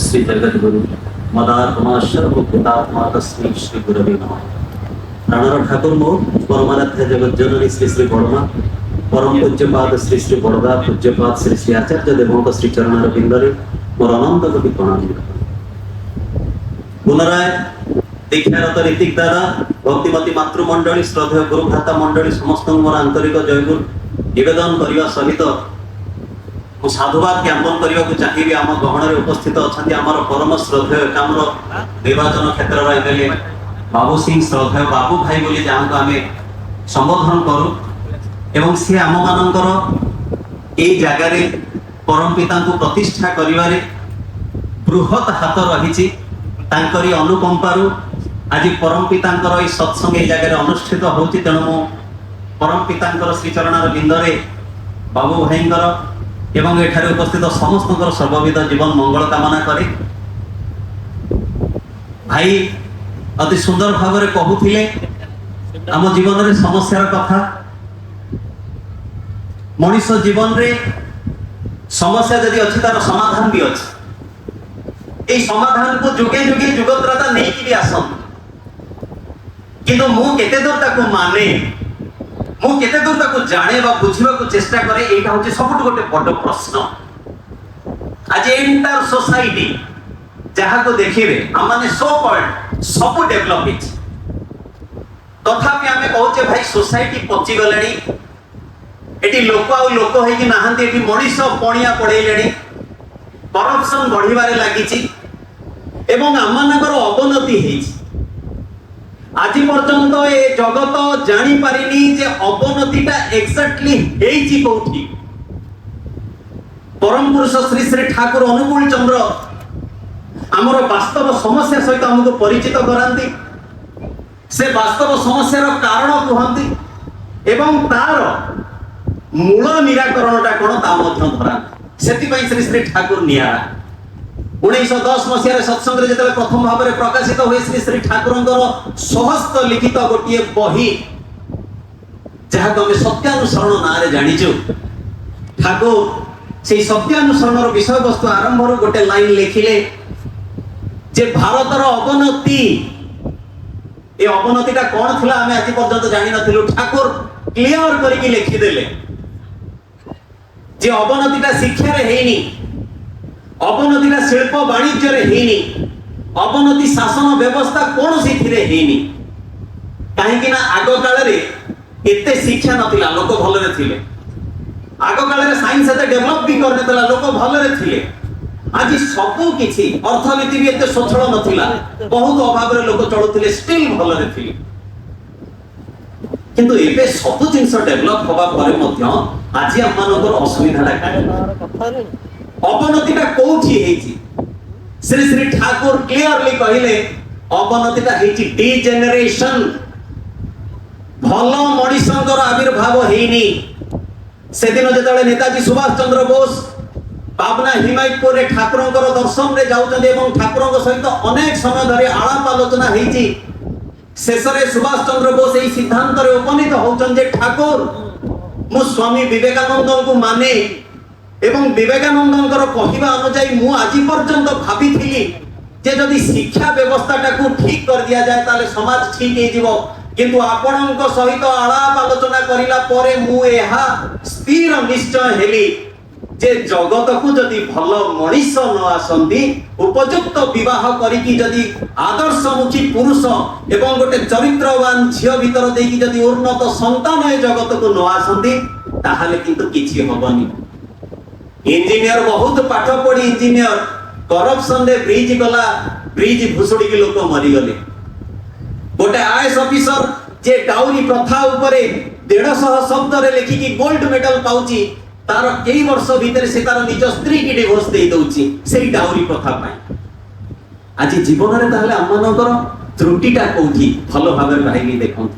श्री जगद्गुरु मदात्मा सर्वभूतात्मा तस्मै श्री गुरवे नमः। प्राणर ठाकुर मो परमाराध्य जगत जननी श्री श्री बड़मा परम पूज्यपाद श्री श्री बड़दा पूज्यपाद श्री श्री आचार्य देवों श्री चरण बिंदरे मोर अनंत कोटि प्रणाम। पुनराय दीक्षारत ऋतिक दादा भक्तिमती मातृमंडली श्रद्धेय गुरु भ्राता मंडली समस्त मोर आंतरिक जयगुरु निवेदन करने सहित साधुवाद ज्ञापन करने को चाहिए। आम गहन उपस्थित अच्छा आम परम श्रद्धेय कामर निर्वाचन क्षेत्र एमएलए बाबू सिंह श्रद्धेय बाबू भाई बोली जहाँ को आम संबोधन करूँ एवं सी आम मानकर ये जगार परम पिता को प्रतिष्ठा करिवारे बृहत हाथ रही अनुकंपारू आज परम पिता सत्संग ये जगह अनुष्ठित होती। तेणु मु परम पिता श्रीचरण बिंदरे बाबू भाई एवं एठारे उपस्थित समस्त सर्वविध जीवन मंगल कामना करे। भाई अति सुंदर भाव में कहूथिले आम जीवन रे समस्यार कथा। मनुष्य जीवन रे समस्या यदि अच्छी तार समाधान भी अच्छी। ये समाधान को जुगे जुगे जुगत्राता नहीं कि भी आसन किंतु मु केते दूर ताको माने मु केते दूर ताको जाने बा बुझिबा को चेष्टा करे एटा होचे सबटु गोटे बड़ प्रश्न। आज एंटायर सोसाइटी जहाँ को देखिबे हम माने सो कॉल्ड सब डेवलप हिच तथापि आमे कहूचे भाई सोसाइटी पची गलेनी एटी लोक आ लोक हे कि नाहंती एटी मनीष पणिया पड़ेलेनी करप्शन बढ़िबारे लागिची एवं आमनकर अवनति हेछि। आज पर्यंत ए जगत जानी पारिनी जे अवनतिटा एक्जेक्टली हेछि कोठी। परम पुरुष श्री श्री ठाकुर अनुकूल चंद्र आमर वास्तव समस्या सहित हमको परिचित करांती। से वास्तव समस्यार कारण कहती एवं तार मूल निराकरणटा कोन ता मध्य धरांती। सेतिपई श्री श्री ठाकुर नियारा 1910 मसीह सत्संग जिते प्रथम भाव में प्रकाशित हुए श्री श्री ठाकुर सहस्त लिखित गोटे बही जहाँ को सत्यानुसरण ना जाचु। ठाकुर से सत्यानुसरण विषय वस्तु आरंभ गोटे लाइन लिखिले जे भारतर अवनति ये अवनतिटा कौन थिला आमे आज पर्यंत जानि नथिलु। ठाकुर क्लियर करके लिखिदेले जे अवनतिटा शिक्षा रे हेनी, अवनतिटा शिल्प वाणिज्य रे हेनी, अवनति शासन व्यवस्था कौन सी थिरे हेनी। काहे कि ना आगो काल रे एते शिक्षा नथिला लोक भल रे थिले। आगो काल रे साइंस एते डेवलप भी करने तला लोक भल रे थिले। आज सबु किछि अर्थनीति भी एते सचल नथिला बहुत अभाव रे लोक चलुथिले स्टिल भल रे थिले। किंतु एबे सब जिंस डेवलप होबा परे मध्य आज हम मानकर असुविधाटा काय अवनतिटा कोठी हेछि। श्री श्री ठाकुर क्लियरली कहिले अवनतिटा हेछि डिजेनरेशन। भल मणिशंकर आविर्भाव हेनी। से दिन जेतले नेताजी सुभाष चंद्र बोस पावना हिमायतपुर रे ठाकुरंकर दर्शन रे जाउछन एवं ठाकुरंक सहित अनेक समय धरि आलाप आलोचना हेछि। शेषरे सुभाष चंद्र बोस एही सिद्धांत रे उपनीत होउछन जे ठाकुर मु स्वामी विवेकानंद को माने एवं विवेकानंदर कहवा अनुजाई मु आज पर्यंत भाभी जे जदि शिक्षा व्यवस्थाटा को ठीक कर दिया जाए ताले समाज ठीक हे जीवो। किंतु आपणक सहित आलाप आलोचना करिला परे मु एहा स्थिर निश्चय हेली जे जगत को जदि भल मनीष न आसंती उपयुक्त विवाह करिकी जदि आदर्शमुखी पुरुष एवं गोटे चरित्रवान झियो भीतर देकी जदि उन्नत संतान ए जगत को न आसंती ताहाले किंतु किछि होबनी। इंजीनियर बहुत पाठ पढ़ी इंजीनियर करप्शन रे ब्रिज गला ब्रिज भुसुड़ी के लोक मरी गले। गोटे आईएएस ऑफिसर जे डाउरी प्रथा ऊपरे 150 शब्द रे लिखिकी गोल्ड मेडल पाउची तार कई वर्ष भीतर से तार निज स्त्री की डिवोर्स दे दउची सेही डाउरी प्रथा पाई। आज जीवन रे ताहले हमनकर त्रुटिटा कोठी भलो भाबे भाई देखो।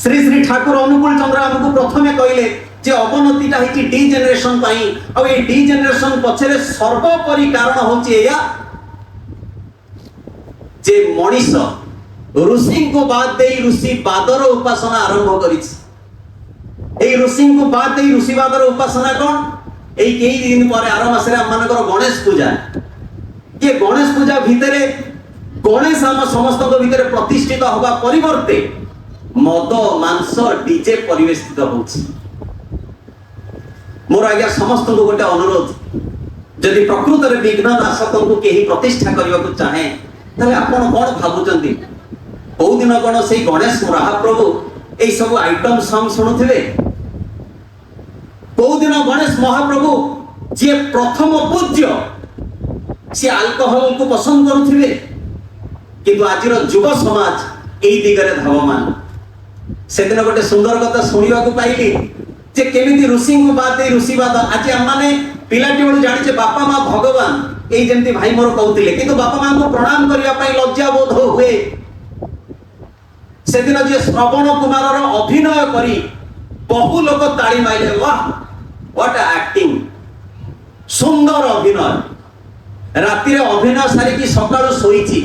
श्री श्री ठाकुर अनुकूल चंद्र हमको प्रथमे कहले जे अवनतिटा हेची डिजेनरेशन पाई आ ए डिजेनरेशन पछरे सर्वोपरि कारण होची एया जे मनीष ऋषि को बाद देई ऋषि बादर उपासना आरंभ करिछि। ए ऋषि को बाद देई ऋषि बादर उपासना कोन ए कई दिन पर आर मासरे हम मानकर गणेश पूजा ये गणेश पूजा भितर गणेश आम समस्त भितर प्रतिष्ठित हवा परिवर्ते मद मांस डीजे परिवेशित होछि। मोर आज्ञा समस्त को गोटे अनुरोध, जदि प्रकृत रे विघ्न नाशक को केही प्रतिष्ठा करबा को चाहे तले आपण कोन भाबुचंती बहु दिन कोन से गणेश महाप्रभु ए सब आइटम सॉन्ग सुनुथिबे? बहु दिन गणेश महाप्रभु जे प्रथम पूज्य से अल्कोहल को पसंद करुथिबे, किंतु आजिर युवा समाज एई दिगरे धावमान। से दिन गोटे सुंदर कथा सुनिबा को पाइली जे केमिति ऋषि को बात ए ऋषिवाद आज हम माने पिलाटी बेलू जानिचे बापा मां भगवान एई जेंति भाई मोर कहउतिले, किंतु बापा मां को प्रणाम करिया पई लज्जा बोध हुए। से दिन जे श्रवण कुमार रो अभिनय करी बहु लोक ताली माइले, वाह व्हाट एक्टिंग, सुंदर अभिनय। राति रे अभिनय सारी की सकाळ सोईची,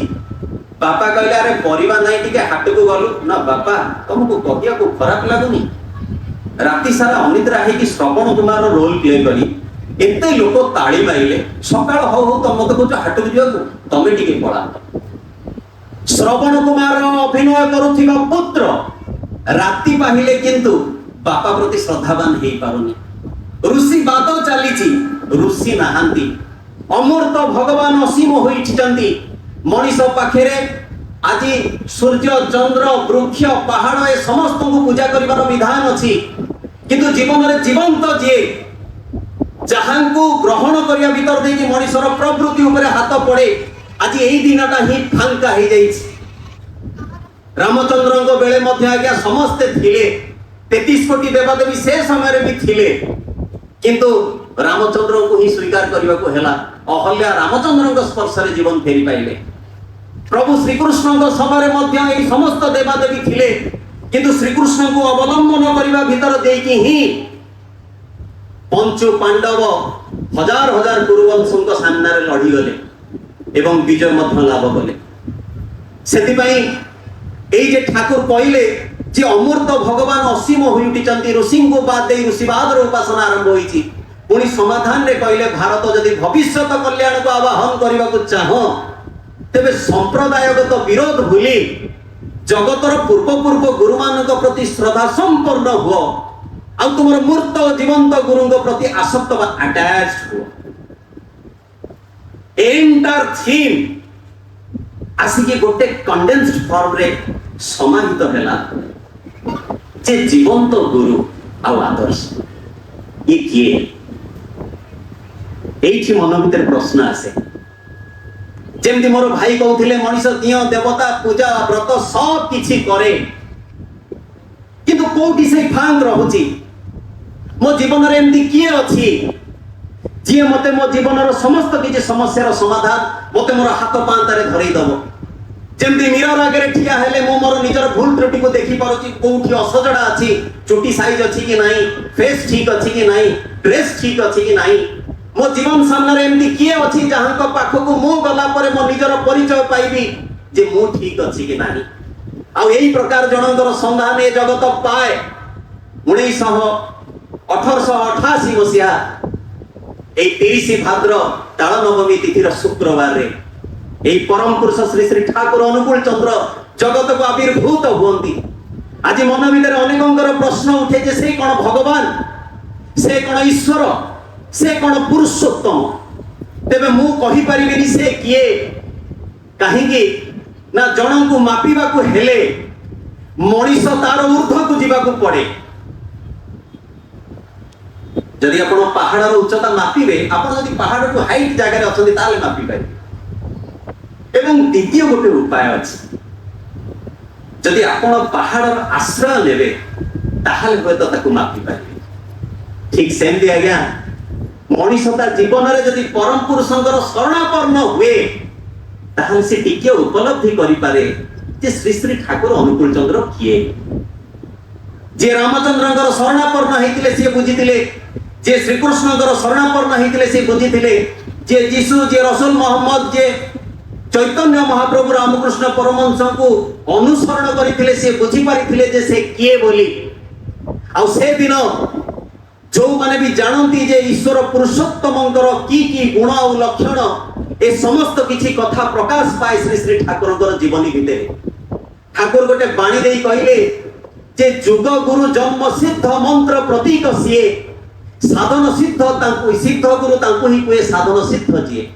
बापा कहले अरे परिवा नहीं टिके हाट को गलु ना बापा तुमको कहिया को खराब लागुनी? राति सारा अनिद्रा है कि श्रवण कुमार रोल प्ले करी एते लोक ताली माइले, सकाळ हो हो तुम मते को हाट को जियो तमे टिके पळा। श्रवण कुमार अभिनय करुथिबा पुत्र राति पाहिले किंतु बापा प्रति श्रद्धावान हेई पारुनी। ऋषि बात चलीची, ऋषि नाहांती, अमृत भगवान असीम होइछिचंती। मनीष पाखेरे आज सूर्य चंद्र वृक्ष पहाड़ ए समस्त को पूजा करिवार विधान अछि, किंतु जीवन रे जीवंत जे जहां को ग्रहण करिया भीतर दे कि मनीषर प्रवृत्ति ऊपर हाथ पड़े आज एई दिनटा ही फांका हे जाइछि। रामचंद्र को बेले मध्य आज्ञा समस्त थिले, 33 कोटी देवदेवी से समय रे भी थिले, किंतु रामचंद्र को ही स्वीकार करबा को हेला। अहल्या रामचंद्र को स्पर्श रे जीवन फेरी पाइले। प्रभु श्री कृष्ण को समय मध्य एई समस्त देवदेवी थिले, किंतु श्री कृष्ण को अवलंबन करबा भीतर दे कि ही पंचु पांडव हजार हजार कुरुवंशों को सामने रे लड़ी गले एवं विजय मध्य लाभ कले। सेति पई एई जे ठाकुर कहले जे अमृत भगवान असीम होई उठिचंती, ऋषि को बाद दे ऋषिवाद रो उपासना आरंभ होईची। पुणी समाधान रे कहले भारत जदि भविष्यत कल्याण को आवाहन करबा को चाहो तेबे संप्रदायगत विरोध भूली जगतर पूर्व पूर्व गुरु मानक प्रति श्रद्धा संपन्न हो आ तुमर मूर्त जीवंत गुरु प्रति आसक्त बा अटैच्ड हो। एंटायर थीम आसिके गोटे कंडेंस्ड फॉर्म रे समाहित हैला जे जीवंत गुरु आ आदर्श ये किए। एठी मन भीतर प्रश्न आसे, जेमति मोर भाई कहउथिले मनीष दियो देवता पूजा व्रत सब किछि करे, किंतु कोठी से फांग रहुची मो जीवन रे एमति किए अछि जे मते मो जीवन रो समस्त किछि समस्या रो समाधान मते मोर हाथ पांतारे धरै दबो। जेमति मिरर आगे ठिया हेले मो मोर निजर भूल त्रुटि को देखि पारुची, कोठी असजडा अछि, चुटी साइज अछि कि नाही, फेस ठीक अछि कि नाही, ड्रेस ठीक अछि कि नाही। मो जीवन सामने रे एमति किए अछि जहां को पाखो को मो गला परे मो निजर परिचय पाइबी जे मो ठीक अछि कि नाही। आ एही प्रकार जनंतर संधान ए जगत पाए 1888 मसिया ए 23 भाद्र ताळ नवमी तिथिर शुक्रवार रे ए परम पुरुष श्री श्री ठाकुर अनुकूल चंद्र जगत को आविर्भूत हुअंती। आज मन भीतर अनेकंकर प्रश्न उठे जे से कोन भगवान, से कोन ईश्वर, से कोन पुरुषोत्तम। तेबे मु कहि परिबिनी से किए काहे कि ना जन को मापिबा को हेले मनीष तार ऊर्ध्व को जीवा को पड़े। जदि आपण पहाड़ रो उच्चता मापिबे, आपण जदि पहाड़ को हाइट जगह रे अछंती ताले मापि पाइबे। एवं द्वितीय गोटे उपाय अछि, जदि आपण पहाड़ रो आश्रय लेबे ताहाले होय तो ताकू मापि पाइबे। ठीक सेमति आज्ञा मनीषता जीवन रे जदि परम पुरुषंकर शरणापन्न हुए ताहाले से टिके उपलब्धि करि पारे जे श्री श्री ठाकुर अनुकूल चंद्र किए। जे रामचंद्रंकर शरणापन्न हेतिले से बुझितिले, जे श्री कृष्णंकर शरणापन्न हेतिले से बुझितिले, जे यीशु, जे रसूल मोहम्मद, जे चैतन्य महाप्रभु रामकृष्ण परमहंस को अनुसरण करथिले से बुझी पारिथिले जे से किए बोली। आ से दिन जो माने भी जानती जे ईश्वर पुरुषोत्तमंकर की गुण और लक्षण ए समस्त किछि कथा प्रकाश पाए श्री श्री ठाकुरଙ୍କର जीवनी भिତରେ। ठाकुर गोटे बाणी देई कहिले जे जुग गुरु जन्म सिद्ध मंत्र प्रतीक सिए साधन सिद्ध तांकु सिद्ध गुरु तांकु ही कोए साधन सिद्ध जिए।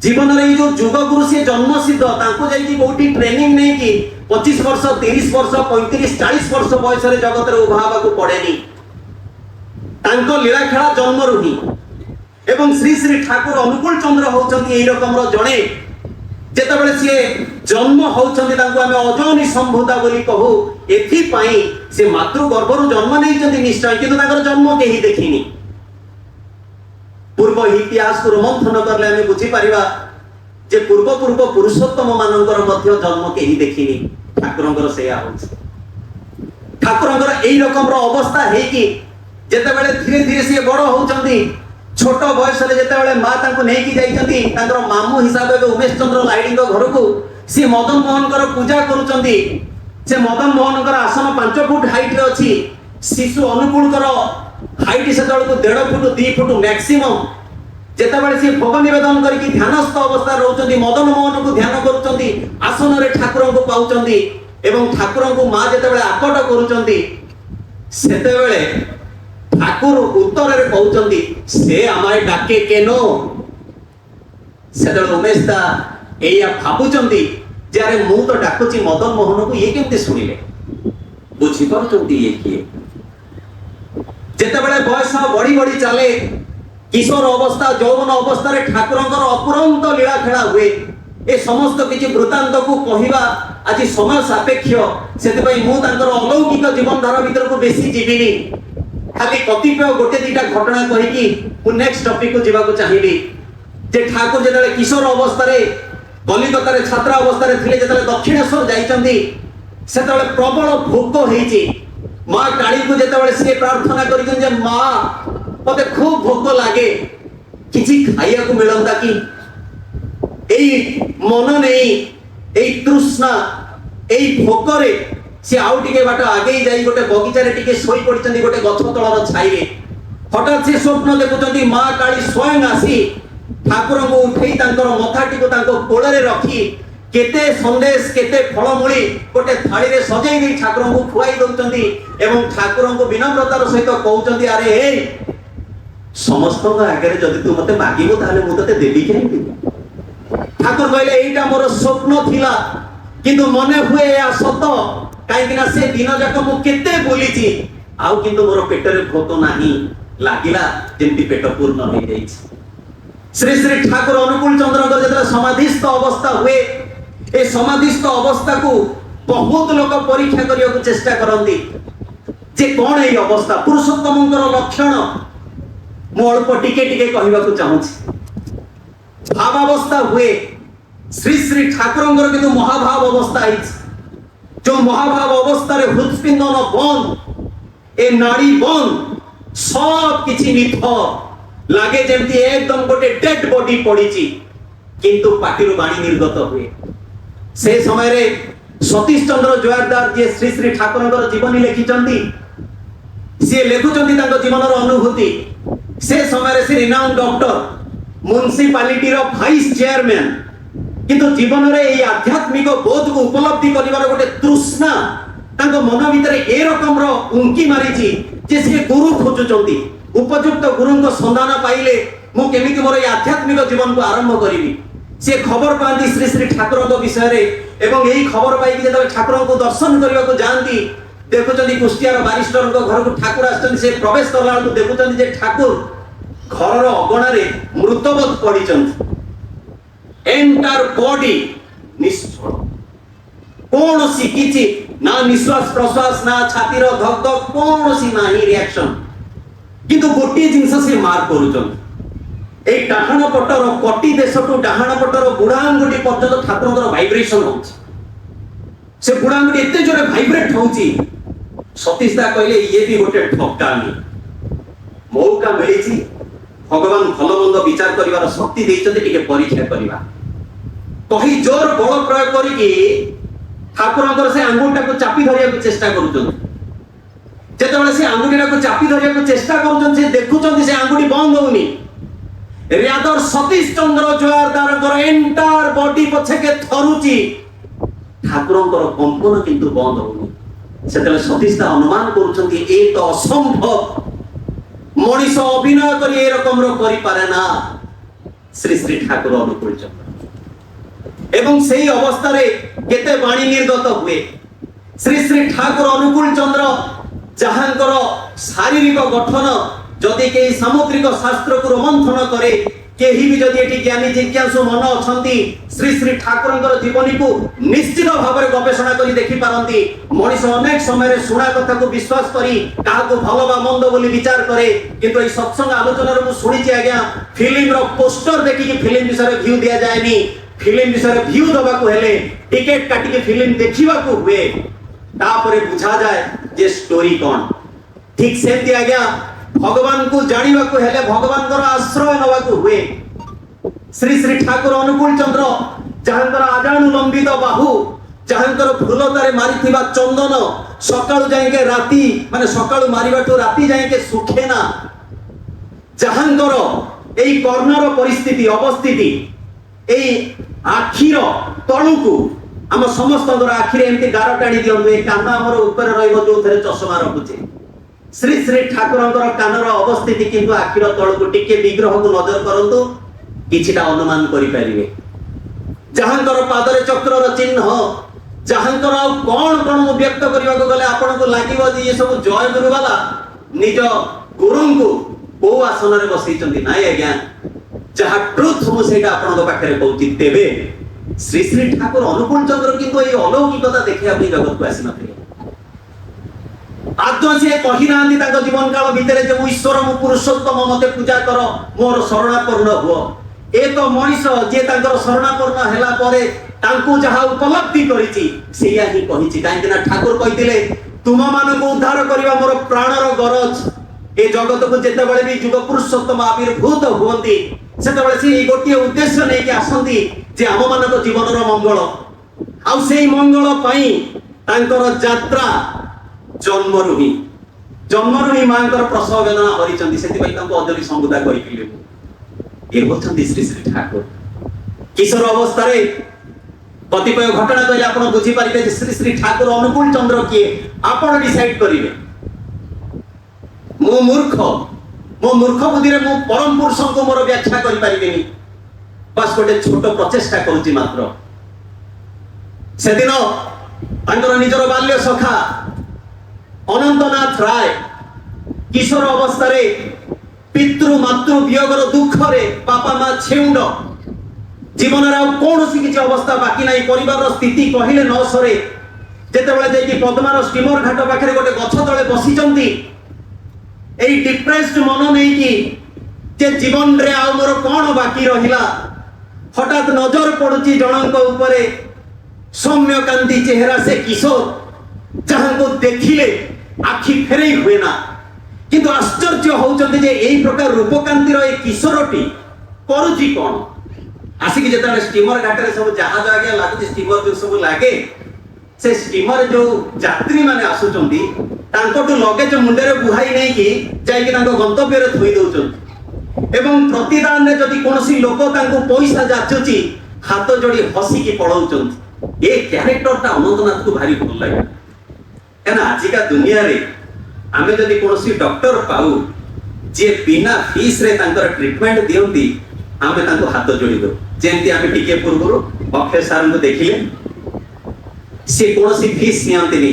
जीवन रे जो जुग गुरु से जन्म सिद्ध तांकु जाई कि कोठी ट्रेनिंग नै कि 25 वर्ष 30 वर्ष 35 40 वर्ष बयस रे जगत रे उभावा को पड़ेनी। तांको लीला खेला जन्म रुही एवं श्री श्री ठाकुर अनुकूल चंद्र होचंती एई रकम रो जणे जेतेबेले से जन्म होचंती तांको आमे अजनी संभूता बोली कहू। एथि पई से मातृ गर्भरु जन्म नै चंती निश्चय किंतु ताकर जन्म केही देखिनी। पूर्व इतिहास को रोमंथन करले आमे बुझी परिबा जे पूर्व पूर्व पुरुषोत्तम मानकर मध्य जन्म केही देखिनी। ठाकुरंकर सेया होछ। ठाकुरंकर एई रकम रो अवस्था हे कि जेतेबेले धीरे धीरे से बड़ होचंती छोट बयस रे जेतेबेले मां तांको नेकी जाइचंती तांकर मामू हिसाब रे उमेश चंद्र लाइडिंग घर को से मदन मोहन कर पूजा करूचंती। से मदन मोहन कर आसन 5 फुट हाइट रे अछि। शिशु अनुकूल कर हाइट से तळ को 1.5 फुट 2 फुट मैक्सिमम जेतेबेले से भोग निवेदन करके ध्यानस्थ अवस्था रहउचंती मदन मोहन को ध्यान करूचंती आसन रे ठाकुर को पाउचंती एवं ठाकुर को मां जेतेबेले आकट करूचंती सेतेबेले ठाकुर उत्तर रे कहउचंती से आमाय डाके केनो। सेतेबेले उमेशदा एया भाबुचंती जे अरे मु तो डाकुची मदन मोहन को ये केमते सुनिले बुझी पाउचंती ये किए। जेतेबेले बयस बड़ी बड़ी चले किशोर अवस्था यौवन अवस्था रे ठाकुरंकर अपुरंत लीला खेला हुए। ए समस्त किछि वृत्तांत को कहिबा आज समय सापेक्ष सेते पई मु तांकर अलौकिक जीवन धारा भीतर को बेसी जीविनी। खाली कतिपय गोटे दीटा घटना कहि कि मु नेक्स्ट टॉपिक को जीवा को चाहिली। जे ठाकुर जेतेबेले किशोर अवस्था रे कलिकता रे छात्र अवस्था रे थिले जेतेबेले दक्षिणेश्वर जाइचंदी सेतेबेले प्रबल भोक हेची। मां काली को जेतेबेले से प्रार्थना करिछन जे मां मते खूब भोक लागे किछि खाइया को मिलंदा कि एई मन नहीं एई तृष्णा एई भोकरे से आउ टिके बाट आगे जाई गोटे बगीचा रे टिके सोई पड़चंदी गोटे गछ तळर छाई रे। हठात से स्वप्न देखुचंदी मां काली स्वयं आसी ठाकुर को उठेई तांकर मथाटी को तांको कोळ रे रखी केते संदेश केते फळमूली गोटे थाली रे सजाई देई ठाकुर को खुआई दउचंदी एवं ठाकुर को विनम्रतार सहित कहउचंदी अरे हे समस्त आगे जदि तू मते मागिबो ताले मु तते देबी केहि। ठाकुर कहले एटा मोर स्वप्न थिला किंतु मने हुए या सत काहे ना से दिन जाक मु केते बोलीची आउ किंतु मोर पेट रे भोक नाही लागिला जेंति पेट पूर्ण होई जाईछि। श्री श्री ठाकुर अनुकूल चंद्रकर जेतला समाधिस्थ अवस्था हुए ए समाधिस्थ अवस्था को बहुत लोक परीक्षा करिया को चेष्टा करंती जे कोन ए अवस्था पुरुषोत्तमंकर लक्षण मु अल्प टिके टिके कहबा को चाहूछि। भाव अवस्था हुए श्री श्री ठाकुरंकर किंतु महाभाव अवस्था आइछि। जो महाभाव अवस्था रे हृदस्पंदन बंद ए नाड़ी बंद सब किछि निथ लागे जेमती एकदम गोटे डेड बॉडी पड़ीची किंतु पाटिरु बाणी निर्गत हुए। से समय रे सतीश चंद्र जोयारदार जे श्री श्री ठाकुरंकर जीवनी लिखिचंती से लेखुचंती तांको जीवनर अनुभूति। से समय रे से रिनाउंड डॉक्टर म्युनिसिपालिटी रो वाइस चेयरमैन किंतु जीवन रे ए आध्यात्मिक बोध को उपलब्धि करिवार गोटे तृष्णा तांको मन भीतर ए रकम रो उंकी मारिची जे से गुरु खोजुचंती उपयुक्त गुरुंको संधान पाइले मु केमिति मोर ए आध्यात्मिक जीवन को आरंभ करिवि। से खबर पांती श्री श्री ठाकुर को विषय रे एवं एही खबर पाई कि जेतबे ठाकुर को दर्शन करबा को जानती देखुचंदी कुष्टियार बारिस्टर को घर को ठाकुर आछन से प्रवेश करला को देखुचंदी जे ठाकुर घर रो अगणा रे मृतवत पड़ीचंती एंटायर बॉडी निश्चल कौन सी किछि ना निश्वास प्रश्वास ना छातीर धक धक कौन सी नाही रिएक्शन किंतु गोटी जिंस से मार करूचन ए डाहाण पटर कटी देश टू डाहाण पटर बुढ़ांगुटी पर्यंत ठाकुरଙ୍କର वाइब्रेशन होछि। से बुढ़ांगुटी एते जोरे वाइब्रेट होछि सतीश दा कहले ये भी गोटे ठकामी मौका मिलिछि भगवान भल मंद विचार करिवार शक्ति देइछन्ते टिके परीक्षा करिवा कहि जोर बल प्रयोग करिकि ठाकुरଙ୍କର से आंगुठा को चापी धरिया को चेष्टा करूछन। जेतेबेले से आंगुठीटा को चापी धरिया को चेष्टा करूछन से देखुछन से आंगुठी बंद होउनी ରାଦର ସତୀଶ ଚନ୍ଦ୍ର ଜୋୟାରଦାରଙ୍କର ଏଣ୍ଟାର ବଡି ପଛକେ ଥରୁଛି, ଠାକୁରଙ୍କର କମ୍ପନ କିନ୍ତୁ ବନ୍ଦ ହଉନି। ସେତେବେଳେ ସତୀଶ ଅନୁମାନ କରୁଛନ୍ତି ଏ ତ ଅସମ୍ଭବ, ମଣିଷ ଅଭିନୟ କରି ଏ ରକମର କରିପାରେ ନା। ଶ୍ରୀ ଶ୍ରୀ ଠାକୁର ଅନୁକୂଳ ଚନ୍ଦ୍ର ଏବଂ ସେଇ ଅବସ୍ଥାରେ କେତେ ବାଣୀ ନିର୍ଗତ ହୁଏ। ଶ୍ରୀ ଶ୍ରୀ ଠାକୁର ଅନୁକୂଳ ଚନ୍ଦ୍ର ଯାହାଙ୍କର ଶାରୀରିକ ଗଠନ ଯଦି କେହି ସାମୁଦ୍ରିକ ଶାସ୍ତ୍ରକୁ ରୋମନ୍ଥନ କରେ, କେହି ବି ଯଦି ଏଠି ଜ୍ଞାନୀ ଜିଜ୍ଞାସୁ ମନ ଅଛନ୍ତି ଶ୍ରୀ ଶ୍ରୀ ଠାକୁରଙ୍କର ଜୀବନୀକୁ ନିଶ୍ଚିତ ଭାବରେ ଗବେଷଣା କରି ଦେଖିପାରନ୍ତି। ମଣିଷ ଅନେକ ସମୟରେ ଶୁଣା କଥାକୁ ବିଶ୍ୱାସ କରି କାହାକୁ ଭଲ ବା ମନ୍ଦ ବୋଲି ବିଚାର କରେ, କିନ୍ତୁ ଏଇ ସତ୍ସଙ୍ଗ ଆଲୋଚନାରେ ମୁଁ ଶୁଣିଛି ଆଜ୍ଞା, ଫିଲ୍ମର ପୋଷ୍ଟର ଦେଖିକି ଫିଲ୍ମ ବିଷୟରେ ଭ୍ୟୁ ଦିଆଯାଏନି। ଫିଲ୍ମ ବିଷୟରେ ଭ୍ୟୁ ଦେବାକୁ ହେଲେ ଟିକେଟ କାଟିକି ଫିଲ୍ମ ଦେଖିବାକୁ ହୁଏ, ତାପରେ ବୁଝାଯାଏ ଯେ ଷ୍ଟୋରି କଣ। ଠିକ ସେମିତି ଆଜ୍ଞା ଭଗବାନଙ୍କୁ ଜାଣିବାକୁ ହେଲେ ଭଗବାନଙ୍କର ଆଶ୍ରୟ ନେବାକୁ ହୁଏ। ଶ୍ରୀ ଶ୍ରୀ ଠାକୁର ଅନୁକୂଳ ଚନ୍ଦ୍ର ଯାହାଙ୍କର ଆଜାନୁଲମ୍ବିତ ବାହୁ, ଯାହାଙ୍କର ଫୁଲତାରେ ମାରିଥିବା ଚନ୍ଦନ ସକାଳୁ ଯାଇକେ ରାତି, ମାନେ ସକାଳୁ ମାରିବାଠୁ ରାତି ଯାଇକେ ଶୁଖେ ନା, ଯାହାଙ୍କର ଏଇ କର୍ଣ୍ଣର ପରିସ୍ଥିତି ଅବସ୍ଥିତି, ଏଇ ଆଖିର ତଳୁକୁ ଆମ ସମସ୍ତଙ୍କର ଆଖିରେ ଏମିତି ଗାର ଟାଣି ଦିଅନ୍ତୁ, ଏ କାନ ଆମର ଉପରେ ରହିବ ଯୋଉଥିରେ ଚଷମା ରଖୁଛେ। ଶ୍ରୀ ଶ୍ରୀ ଠାକୁରଙ୍କର କାନର ଅବସ୍ଥିତି କିନ୍ତୁ ଆଖିର ତଳକୁ, ଟିକେ ବିଗ୍ରହକୁ ନଜର କରନ୍ତୁ, କିଛିଟା ଅନୁମାନ କରିପାରିବେ। ଯାହାଙ୍କର ପାଦରେ ଚକ୍ରର ଚିହ୍ନ, ଯାହାଙ୍କର ଆଉ କଣ କଣ ମୁଁ ବ୍ୟକ୍ତ କରିବାକୁ ଗଲେ ଆପଣଙ୍କୁ ଲାଗିବ ଯେ ଏ ସବୁ ଜୟ ଗୁରୁବାଲା ନିଜ ଗୁରୁଙ୍କୁ କୋଉ ଆସନରେ ବସେଇଛନ୍ତି। ନାଇଁ ଆଜ୍ଞା, ଯାହା ଟ୍ରୁଥ ମୁଁ ସେଇଟା ଆପଣଙ୍କ ପାଖରେ କହୁଛି। ତେବେ ଶ୍ରୀ ଶ୍ରୀ ଠାକୁର ଅନୁକୂଳ ଚନ୍ଦ୍ର କିନ୍ତୁ ଏଇ ଅଲୌକିକତା ଦେଖିବା ପାଇଁ ଜଗତକୁ ଆସିନଥିଲେ। ଆଦୌ ସେ କହିନାହାନ୍ତି ତାଙ୍କ ଜୀବନ କାଳ ଭିତରେ ଯେ ମୁଁ ଈଶ୍ୱର, ମୁଁ ପୁରୁଷୋତ୍ତମ, ମତେ ପୂଜା କର, ମୋର ଶରଣାପନ୍ନ ହୁଅ। ଏ ତ ମଣିଷ ଯିଏ ତାଙ୍କର ଶରଣାପନ୍ନ ହେଲା ପରେ ତାଙ୍କୁ ଯାହା ଉପଲବ୍ଧି କରିଛି ସେଇଆ ହିଁ କହିଛି। କାହିଁକି ନା ଠାକୁର କହିଥିଲେ ତୁମମାନଙ୍କୁ ଉଦ୍ଧାର କରିବା ମୋର ପ୍ରାଣର ଗରଜ। ଏ ଜଗତକୁ ଯେତେବେଳେ ବି ଯୁଗ ପୁରୁଷୋତ୍ତମ ଆବିର୍ଭୂତ ହୁଅନ୍ତି ସେତେବେଳେ ସେ ଏଇ ଗୋଟିଏ ଉଦ୍ଦେଶ୍ୟ ନେଇକି ଆସନ୍ତି ଯେ ଆମମାନଙ୍କ ଜୀବନର ମଙ୍ଗଳ। ଆଉ ସେଇ ମଙ୍ଗଳ ପାଇଁ ତାଙ୍କର ଯାତ୍ରା ଜନ୍ମରୁ ହିଁ ମାଙ୍କର ପ୍ରସବ ବେଦନା କରିଛନ୍ତି। ସେଥିପାଇଁ ତାଙ୍କୁ ଅଜରି ସମ୍ବୁଧା କହିଥିଲେ। ଏ ହଉଛନ୍ତି ଶ୍ରୀ ଶ୍ରୀ ଠାକୁର। କିଶୋର ଅବସ୍ଥାରେ କତିପୟ ଘଟଣା କହିଲେ ଆପଣ ବୁଝିପାରିବେ ଯେ ଶ୍ରୀ ଶ୍ରୀ ଠାକୁର ଅନୁକୂଳ ଚନ୍ଦ୍ର କିଏ ଆପଣ ଡିସାଇଡ କରିବେ। ମୁଁ ମୂର୍ଖ, ମୋ ମୂର୍ଖ ବୁଦ୍ଧିରେ ମୁଁ ପରମ ପୁରୁଷଙ୍କୁ ମୋର ବ୍ୟାଖ୍ୟା କରିପାରିବିନି। ବାସ୍ ଗୋଟେ ଛୋଟ ପ୍ରଚେଷ୍ଟା କରୁଛି ମାତ୍ର। ସେଦିନ ତାଙ୍କର ନିଜର ବାଲ୍ୟ ସଖା ଅନନ୍ତନାଥ ରାୟ କିଶୋର ଅବସ୍ଥାରେ ପିତୃ ମାତୃ ବିୟୋଗର ଦୁଃଖରେ ବାପା ମା ଛେଉଣ୍ଡ, ଜୀବନରେ ଆଉ କୌଣସି କିଛି ଅବସ୍ଥା ବାକି ନାହିଁ, ପରିବାରର ସ୍ଥିତି କହିଲେ ନ ସରେ। ଯେତେବେଳେ ଯାଇକି ପଦ୍ମାର ଷ୍ଟିମର ଘାଟ ପାଖରେ ଗୋଟେ ଗଛ ତଳେ ବସିଛନ୍ତି, ଏଇ ଡିପ୍ରେସଡ ମନ ନେଇକି ଯେ ଜୀବନରେ ଆଉ ମୋର କଣ ବାକି ରହିଲା, ହଠାତ୍ ନଜର ପଡୁଛି ଜଣଙ୍କ ଉପରେ, ସୌମ୍ୟକାନ୍ତି ଚେହେରା ସେ କିଶୋର ଯାହାଙ୍କୁ ଦେଖିଲେ ଆଖି ଫେରେଇ ହୁଏ ନା। କିନ୍ତୁ ଆଶ୍ଚର୍ଯ୍ୟ ହଉଛନ୍ତି ଯେ ଏଇ ପ୍ରକାର ରୂପକାନ୍ତିର ଏ କିଶୋରଟି କରୁଛି କଣ। ଆସିକି ଯେତେବେଳେ ଷ୍ଟିମର ଘାଟରେ ସବୁ ଜାହାଜ ଆଜ୍ଞା ଲାଗୁଛି, ଷ୍ଟିମର ଯୋଉ ସବୁ ଲାଗେ, ସେ ଷ୍ଟିମର ଯୋଉ ଯାତ୍ରୀ ମାନେ ଆସୁଛନ୍ତି ତାଙ୍କଠୁ ଲଗେଜ ମୁଣ୍ଡରେ ବୁହାଇ ନେଇକି ଯାଇକି ତାଙ୍କ ଗନ୍ତବ୍ୟରେ ଥୋଇ ଦଉଛନ୍ତି। ଏବଂ ପ୍ରତିଦାନରେ ଯଦି କୌଣସି ଲୋକ ତାଙ୍କୁ ପଇସା ଯାଚୁଛି ହାତ ଯୋଡି ହସିକି ପଳଉଛନ୍ତି। ଏ କ୍ୟାରେକ୍ଟରଟା ଅନନ୍ତନାଥକୁ ଭାରି ଭଲ ଲାଗେ। କାରଣ ଆଜିକା ଦୁନିଆରେ ଆମେ ଯଦି କୌଣସି ଡକ୍ଟର ପାଉ ଯିଏ ବିନା ଫିସ୍ ରେ ତାଙ୍କର ଟ୍ରିଟମେଣ୍ଟ ଦିଅନ୍ତି, ଆମେ ତାଙ୍କୁ ହାତ ଯୋଡି ଦଉ। ଯେମିତି ଆମେ ଟିକେ ପୂର୍ବରୁ ଅକ୍ଷୟ ସାରଙ୍କୁ ଦେଖିଲେ, ସେ କୌଣସି ଫିସ୍ ନିଅନ୍ତିନି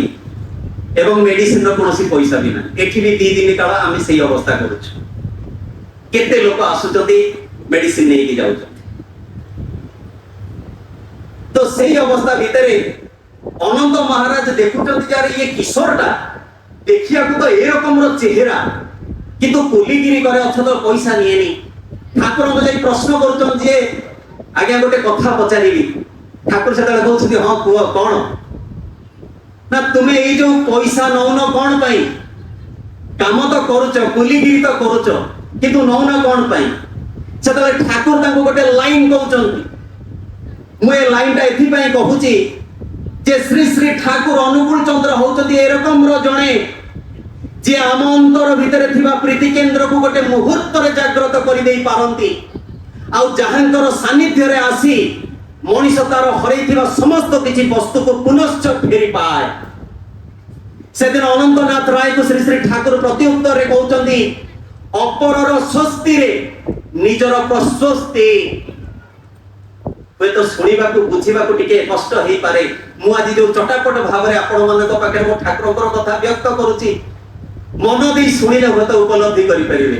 ଏବଂ ମେଡିସିନର କୌଣସି ପଇସା ବି ନାହିଁ। ଏଠି ବି 2 ଦିନ କାଳ ଆମେ ସେଇ ଅବସ୍ଥା କରୁଛୁ। କେତେ ଲୋକ ଆସୁଛନ୍ତି ମେଡିସିନ ନେଇକି ଯାଉଛନ୍ତି। ତ ସେଇ ଅବସ୍ଥା ଭିତରେ ଅନନ୍ତ ମହାରାଜ ଦେଖୁଛନ୍ତି ଯାର ଇଏ କିଶୋରଟା ଦେଖିବାକୁ ତ ଏରକମର ଚେହେରା, କିନ୍ତୁ କୁଲିଗିରି କରେ ଅଥଚ ପଇସା ନିଏନି। ଠାକୁରଙ୍କୁ ଯାଇ ପ୍ରଶ୍ନ କରୁଛନ୍ତି ଯେ ଆଜ୍ଞା ଗୋଟେ କଥା ପଚାରିବି। ଠାକୁର ସେତେବେଳେ କହୁଛନ୍ତି ହଁ କୁହ କଣ ନା, ତୁମେ ଏଇ ଯୋଉ ପଇସା ନଉନ କଣ ପାଇଁ? କାମ ତ କରୁଛ, କୁଲିଗିରି ତ କରୁଛ, କିନ୍ତୁ ନଉନ କଣ ପାଇଁ? ସେତେବେଳେ ଠାକୁର ତାଙ୍କୁ ଗୋଟେ ଲାଇନ କହୁଛନ୍ତି। ମୁଁ ଏ ଲାଇନଟା ଏଥିପାଇଁ କହୁଛି ଯେ ଶ୍ରୀ ଶ୍ରୀ ଠାକୁର ଅନୁକୂଳ ଚନ୍ଦ୍ର ହଉଛନ୍ତି ଏରକମର ଜଣେ ଯେ ଆମ ଅନ୍ତର ଭିତରେ ଥିବା ପ୍ରୀତି କେନ୍ଦ୍ରକୁ ଗୋଟେ ମୁହୂର୍ତ୍ତରେ ଜାଗ୍ରତ କରିଦେଇ ପାରନ୍ତି। ଆଉ ଯାହାଙ୍କର ସାନ୍ନିଧ୍ୟରେ ଆସି ମଣିଷ ତାର ହରେଇଥିବା ସମସ୍ତ କିଛି ବସ୍ତୁକୁ ପୁନଶ୍ଚ ଫେରି ପାଏ। ସେଦିନ ଅନନ୍ତନାଥ ରାୟକୁ ଶ୍ରୀ ଶ୍ରୀ ଠାକୁର ପ୍ରତି ଉତ୍ତରରେ କହୁଛନ୍ତି, ଅପରର ସ୍ୱସ୍ତିରେ ନିଜର ପ୍ରସ୍ୱସ୍ତି। ହୁଏତ ଶୁଣିବାକୁ ବୁଝିବାକୁ ଟିକେ କଷ୍ଟ ହେଇପାରେ। ମୁଁ ଆଜି ଯୋଉ ଚଟାପଟ ଭାବରେ ଆପଣମାନଙ୍କ ପାଖରେ ମୋ ଠାକୁରଙ୍କର କଥା ବ୍ୟକ୍ତ କରୁଛି, ମନ ଦେଇ ଶୁଣିଲେ ହୁଏତ ଉପଲବ୍ଧି କରିପାରିବେ।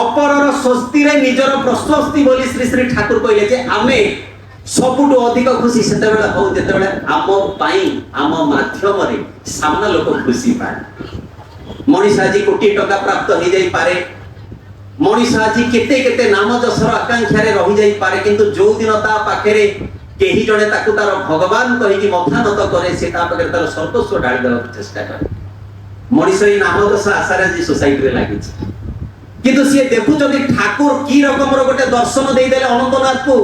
ଅପରର ସ୍ୱସ୍ତିରେ ନିଜର ପ୍ରସ୍ୱସ୍ତି ବୋଲି ଶ୍ରୀ ଶ୍ରୀ ଠାକୁର କହିଲେ ଯେ ଆମେ ସବୁଠୁ ଅଧିକ ଖୁସି ସେତେବେଳେ ହଉ ଯେତେବେଳେ ଆମ ପାଇଁ ଆମ ମାଧ୍ୟମରେ ସାମ୍ନା ଲୋକ ଖୁସି ପାଏ। ମଣିଷ ଆଜି କୋଟି ଟଙ୍କା ପ୍ରାପ୍ତ ହେଇଯାଇପାରେ, ମଣିଷ ଆଜି କେତେ କେତେ ନାମ ଯଶର ଆକାଂକ୍ଷାରେ ରହିଯାଇପାରେ, କିନ୍ତୁ ଯୋଉ ଦିନ ତା ପାଖରେ କେହି ଜଣେ ତାକୁ ତାର ଭଗବାନ କହିକି ମଥା ନତ କରେ, ସେ ତା ପାଖରେ ତାର ସର୍ବସ୍ୱ ଢାଳି ଦେବାକୁ ଚେଷ୍ଟା କରେ। ମଣିଷ ଏଇ ନାମ ଯଶ ଆଶାରେ ଆଜି ସୋସାଇଟିରେ ଲାଗିଛି, କିନ୍ତୁ ସିଏ ଦେଖୁଛନ୍ତି ଠାକୁର କି ରକମର ଗୋଟେ ଦର୍ଶନ ଦେଇଦେଲେ ଅନନ୍ତନାଥକୁ,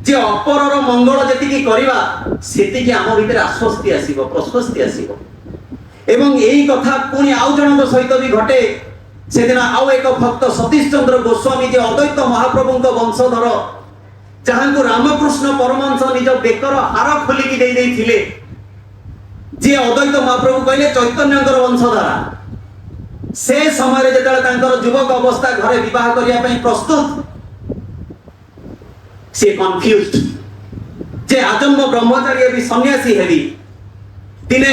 ଯେ ଅପରର ମଙ୍ଗଳ ଯେତିକି କରିବା ସେତିକି ଆମ ଭିତରେ ଆଶ୍ୱସ୍ତି ଆସିବ, ପ୍ରସ୍ୱସ୍ତି ଆସିବ। ଏବଂ ଏଇ କଥା ପୁଣି ଆଉ ଜଣଙ୍କ ସହିତ ବି ଘଟେ। ସେଦିନ ଆଉ ଏକ ଭକ୍ତ ସତୀଶ ଚନ୍ଦ୍ର ଗୋସ୍ୱାମୀ, ଯେ ଅଦ୍ୱୈତ ମହାପ୍ରଭୁଙ୍କ ବଂଶଧର, ଯାହାଙ୍କୁ ରାମକୃଷ୍ଣ ପରମହଂସ ନିଜ ବେକର ହାର ଖୋଲିକି ଦେଇଥିଲେ, ଯିଏ ଅଦ୍ୱୈତ ମହାପ୍ରଭୁ କହିଲେ ଚୈତନ୍ୟଙ୍କର ବଂଶଧାରା, ସେ ସମୟରେ ଯେତେବେଳେ ତାଙ୍କର ଯୁବକ ଅବସ୍ଥା ଘରେ ବିବାହ କରିବା ପାଇଁ ପ୍ରସ୍ତୁତ, ସେ କନଫ୍ୟୁଜ୍ଡ ଯେ ଆଜନ୍ମ ବ୍ରହ୍ମଚାରୀ ହେବି, ସନ୍ନ୍ୟାସୀ ହେବି। ଦିନେ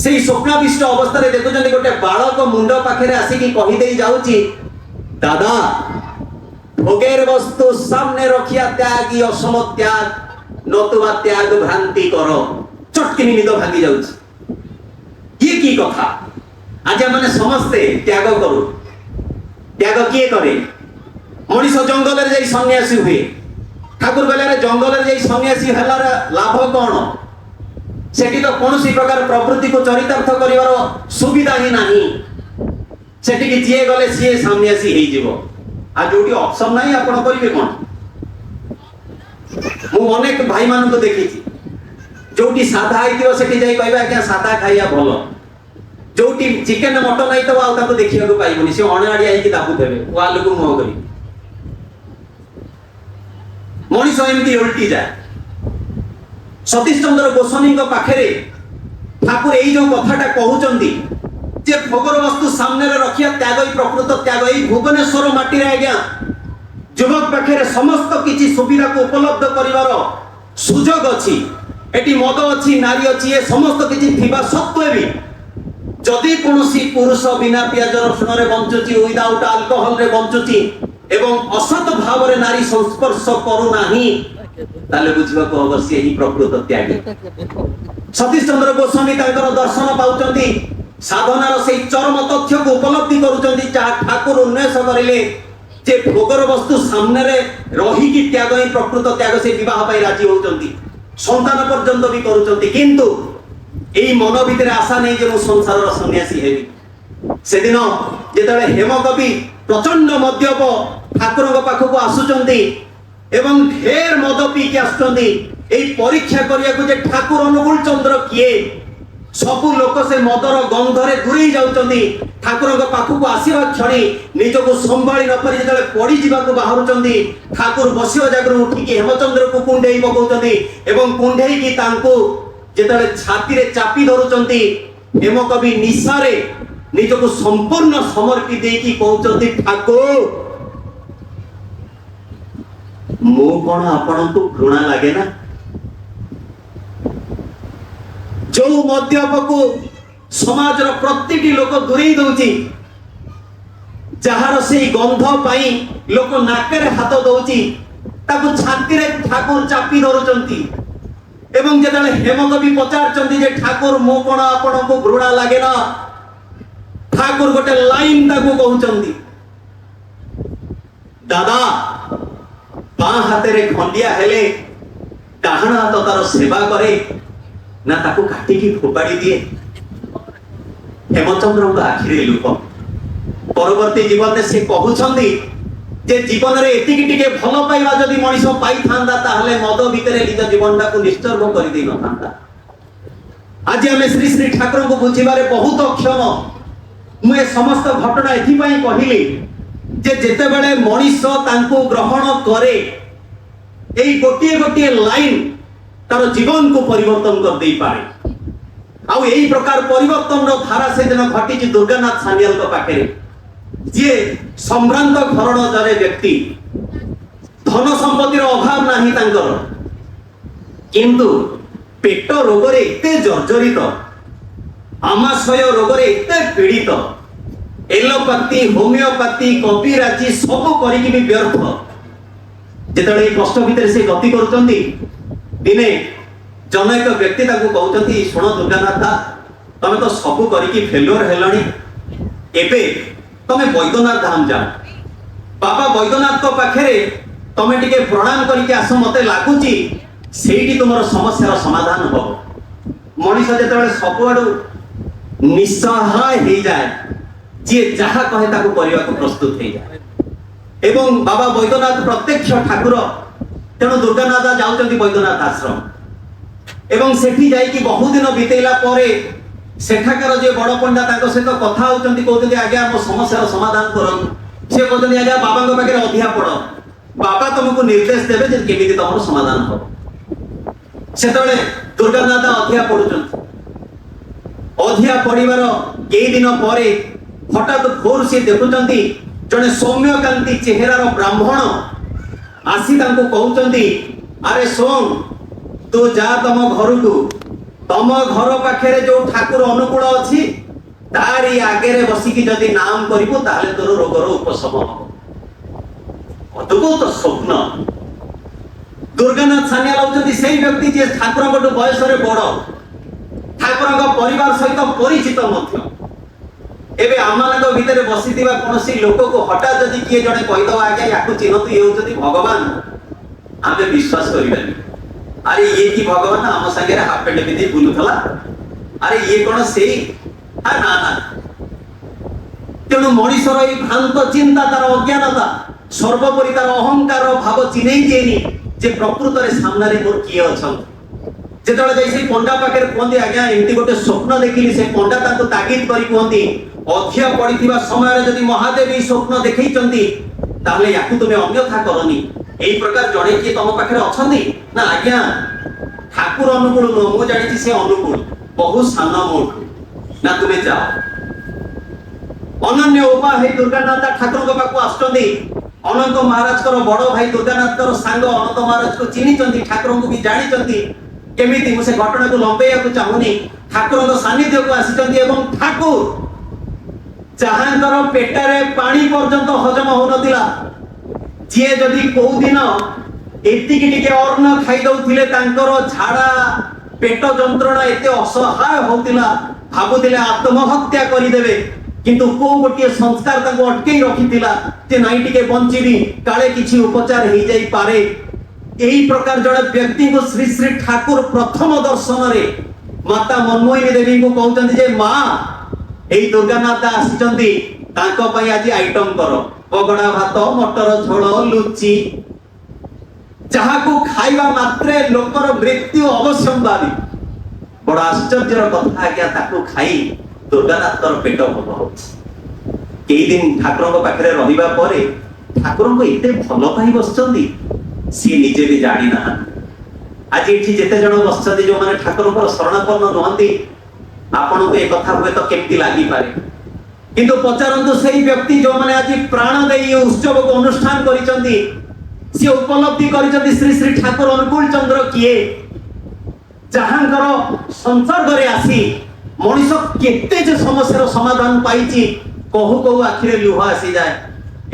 ସେଇ ସ୍ୱପ୍ନାବିଷ୍ଟ ଅବସ୍ଥାରେ ଦେଖୁଛନ୍ତି ଗୋଟେ ବାଳକ ମୁଣ୍ଡ ପାଖରେ ଆସିକି କହିଦେଇ ଯାଉଛି, ଦାଦା ভোগের বস্তু সামনে রখিয়া ত্যাগী অসম ত্যাগ, নতুবা ত্যাগ ভ্রান্তি কর। চটকিনি নিদ ভাঙি যাଉଛି। ইয়ে কি কথা? আজ মানে সমস্তে ত্যাগ করু। ত্যাগ কিয়ে করে? মଣିষ জঙ্গলের যাই সন্ন্যাসী হুয়ে। ঠাকুর বেলারে জঙ্গলের যাই সন্ন্যাসী হেলার লাভ কোন? সেটি তো কৌশি প্রকার প্রবৃত্তিকে চরিতার্থ করিবার সুবিধা হি ନାହିଁ। সেটিকে যিয়ে গলে সিয়ে সন্ন্যাসী হইଯିବ। আর যোটি অপশন নাই আপন করিবে কোন? মু অনেক ভাই মানক দেখিছি, যোটি সাদা হইতিব সেটি যাই কইবা আজ্ঞা সাদা খাইয়া ভালো, যোটি চিকেন মটন হইতব আউ তাকে দেখিବାକୁ পাইবনি, সে অনাড়িয়া হইকি দাবুথেবে ওয়ালକୁ মুহ করি। মଣିষ এমতি উল্টি যায়। সতীশ চন্দ্র গোস্বামীଙ୍କ পাখରେ ঠাকুর এই যে কথাটা কହୁଛନ୍ତି যে ভোগর বস্তু সামনে রখিয়া ত্যাগ ই প্রকৃত ত্যাগ। এই ভুবনেশ্বর মাটিরে আজ্ঞা যুবক পাখরে সমস্ত কিছু সুবিধাকে উপলব্ধ করিবার সুযোগ ଅଛି। এটি মদ ଅଛି, নারী ଅଛି, এ সমস্ত কিছু থিবা সত্ত্বে বি যদি কোনসি পুরুষ বিনা পিয়াজ রসুণরে বঞ্চুছি, উইদাউট আলকোহল রে বঞ্চুছি এবং অসৎ ভাবরে নারী সংস্পর্শ করু নাহি, তাহলে বুঝিବାକୁ হব সে হি প্রকৃত ত্যাগী। সতীশ চন্দ্র গোস্বামী তাଙ୍କର দর্শন পাউଛନ୍ତି, সাধনার সেই চরম তথ্যকে উপলব্ধি করুଛନ୍ତି, যাহা ঠাকুর উন্মেষ করিলে যে ভোগর বস্তু সামনে রহিকি ত্যাগ হি প্রকৃত ত্যাগ। সে বিবাহ পাই রাজি হউଛନ୍ତି, সন্তান পর্যন্ত বি করুଛନ୍ତି, কিন্তু এই মন ভিতরে আশা নেই যে মু সংসারর সন্ন্যাসী হেবি। সেদিন যেতবে হেমকবি প্রচন্ড মদ্যপ ঠাকুরଙ୍କ পাখକୁ আসুଛନ୍ତି এবং ঢের মদ পিকি আসুଛନ୍ତି এই পরীক্ষা করিয়াକୁ যে ঠাকুর অনুকূল চন্দ্র কিয়ে। ସବୁ ଲୋକ ସେ ମଦର ଗନ୍ଧରେ ଦୂରେଇ ଯାଉଛନ୍ତି। ଠାକୁରଙ୍କ ପାଖକୁ ଆସିବା କ୍ଷଣି ନିଜକୁ ସମ୍ଭାଳି ନ ପାରି ଯେତେବେଳେ ପଡି ଯିବାକୁ ବାହାରୁଛନ୍ତି, ଠାକୁର ବସିବା ଜାଗାରୁ ଉଠିକି ହେମଚନ୍ଦ୍ରକୁ କୁଣ୍ଡେଇ ପକାଉଛନ୍ତି ଏବଂ କୁଣ୍ଡେଇକି ତାଙ୍କୁ ଯେତେବେଳେ ଛାତିରେ ଚାପି ଧରୁଛନ୍ତି, ହେମକବି ନିଶାରେ ନିଜକୁ ସମ୍ପୂର୍ଣ୍ଣ ସମର୍ପି ଦେଇକି କହୁଛନ୍ତି, ଠାକୁର ମୁଁ କଣ ଆପଣଙ୍କୁ ଘୃଣା ଲାଗେ ନା? जो मद्यपको समाजर प्रत्येक लोक दूरेई दउची, जहार से गंध पाई लोक नाकरे हाथ दउची, ताको छाती रे ठाकुर चापी धरुचंती एवं जेतले हेमकवि पचारचंती जे ठाकुर मो कोन आपनको घृणा लागे ना? ठाकुर गोटे लाइन ताको कहउचंती, दादा बां हाथ रे खंडिया हेले डाहण हाथ तार सेवा करे ना ताको काटिकी फोपाड़ी दिए। हेमचंद्र आखिरे लुक। परवर्ती जीवन से कहउछंती जे जीवन रे एतिकी टिके भल पाइबा जदि मनिष पाई थांदा ताहले मद भितरे निज जीवनटा को निश्चर्व करि देई न थांदा। आज हमें श्री श्री ठाकुर को बुझिबारे बहुत अक्षम। मु ए समस्त घटना एथि पई कहिली जे जेतेबेले मनीष तांको ग्रहण करे एई गोटिए गोटिए लाइन तार जीवन को परिवर्तन कर दे पारे। आउ एई प्रकार परिवर्तन रो धारा से दिन घटी दुर्गानाथ सान्याल को पाखे जे सम्भ्रांत घरण जरे व्यक्ति धन संपत्तिर अभाव नाही तांकर किंतु पेट रोग रे एते जर्जरित आमाशय रोग रे एते पीड़ित एलोपैथी होमियोपैथी कपिराजी सब करिकि भी व्यर्थ जेतबेले कष्ट भितर से गति करूचंती दिने जनक व्यक्ति ताको कहउचंती सुन दुर्गानाथ तमे तो सब करिकि फेल्योर हेलणी एबे तमे वैद्यनाथ धाम जा बाबा वैद्यनाथ को पाखरे तमे टिके प्रणाम करिकि आस मते लागुची सेठी तुमर समस्या समाधान हो। मनीष जेतबेले सब आडू निस्सहाय हे जाए जे जहा कहे ताको करिवा को प्रस्तुत हे जाए एवं बाबा वैद्यनाथ प्रत्यक्ष ठाकुर तेणु दुर्गानाथ जाउचंती वैद्यनाथ आश्रम एवं सेठी जाई कि बहु दिन बितेला परे सेठाकर जे बड़ पंडा ताको सहित कथा होचंती कहउचंती आज्ञा मो समस्या समाधान करन से कहउचंती आज्ञा बाबा को पाखे अधिया पड़ बाबा तुमको निर्देश देबे जे केमिति तमर समाधान हो। सेतबेले दुर्गानाथ अधिया पड़ुचंती अधिया पड़िबार कई दिन परे हठात भोर से देखुचंती जने सौम्यकांति चेहरार ब्राह्मण आसी तांको कहउचंती अरे सोन तू जा तम घर को तम घर पाखे जो ठाकुर अनुकूल अच्छी तारी आगे बसिकी जदि नाम करिबो ताले तोर रोगर उपशम हो। अद्भुत स्वप्न दुर्गानाथ सान्याल होउचंती सेही व्यक्ति जे ठाकुरଙ୍କ बयस रे बड़ ठाकुरଙ୍କ परिवार सहित परिचित मध्य एबे आमानक भितर बसिथिबा कोनसी लोक को हठात जदि किए जणे कहिदो आज्ञा याकु चिन्हतु ये होउचंती भगवान आमे विश्वास करिबानी अरे ये की भगवान आम संगे हाफ पेंट पिंधि बुलुथला अरे ये कौन से ना ना तेणु मनीषर ये भ्रांत चिंता तार अज्ञानता सर्वोपरि तार अहंकार भाव चिन्हई दिएनी जे प्रकृत रे सामने रे मोर किए अछन जेतबेले जाई से पंडा पाखे कहंती आज्ञा एमती गोटे स्वप्न देखिली से पंडा ताको तागिद करी कहंती अधिया पड़िथिबा समय रे जदि महादेव ई स्वप्न देखैचंती ताहले याकु तुमे अन्यथा करनी एई प्रकार जणे कि तम पाखे अछंती ना आज्ञा ठाकुर अनुकूल नो मु जानि से अनुकूल बहु सान मोठ ना तुमे जाओ अनन्य उपा हे दुर्गानाथ ठाकुर को पाखु आछंती अनंत महाराज कर बड़ भाई दुर्गानाथ कर सांग अनंत महाराज को चिनिचंती ठाकुर को भी जानिचंती केमिति मु से घटना को लंबेया को चाहुनी ठाकुर को सानिध्य को आसीचंती एवं ठाकुर जहांकर पेटरे पानी पर्यंत हजम हो नथिला जे जदि को दिन एतिकी टिके अन्न खाइ दउथिले तांकर झाड़ा पेट जंत्रणा एते असहाय होतिला भाबुतिले आत्महत्या करि देबे किंतु को गोटे संस्कार तांको अटकेई रखितिला जे नाइ टिके बंचिबी काले किछि उपचार हे जाई पारे एही प्रकार जड़े व्यक्ति को श्री श्री ठाकुर प्रथम दर्शन रे माता मनमोहिनी देवी को कहउचंती जे मां एही दुर्गानाथ आसीचंती तांको पई आज आइटम करो बगड़ा भात मटर झोल लुची जहा को खाइबा मात्रे लोकर मृत्यु अवश्यंभावी बड़ आश्चर्यर कथा क्या ताको खाई दुर्गानाथर पेट भल होछि कई दिन ठाकुर पाखरे रहिबा परे ठाकुर को एते भल पाई बसचंती सी निजे भी जानी ना आज एठी जेते जण बसचंती जो माने ठाकुर को शरणापन्न रहंती आपन को ए कथा हुए तो केमती लागि पारे किंतु पचारंतु सही व्यक्ति जो माने आज प्राण देई उत्सव को अनुष्ठान करिसंती से उपलब्धि करिसंती श्री श्री ठाकुर अनुकूल चंद्र किए जहांकर संसर्ग रे आसी मनुष्य केते जे समस्यार समाधान पाइची कहू कहू आखिरे लुह आसी जाए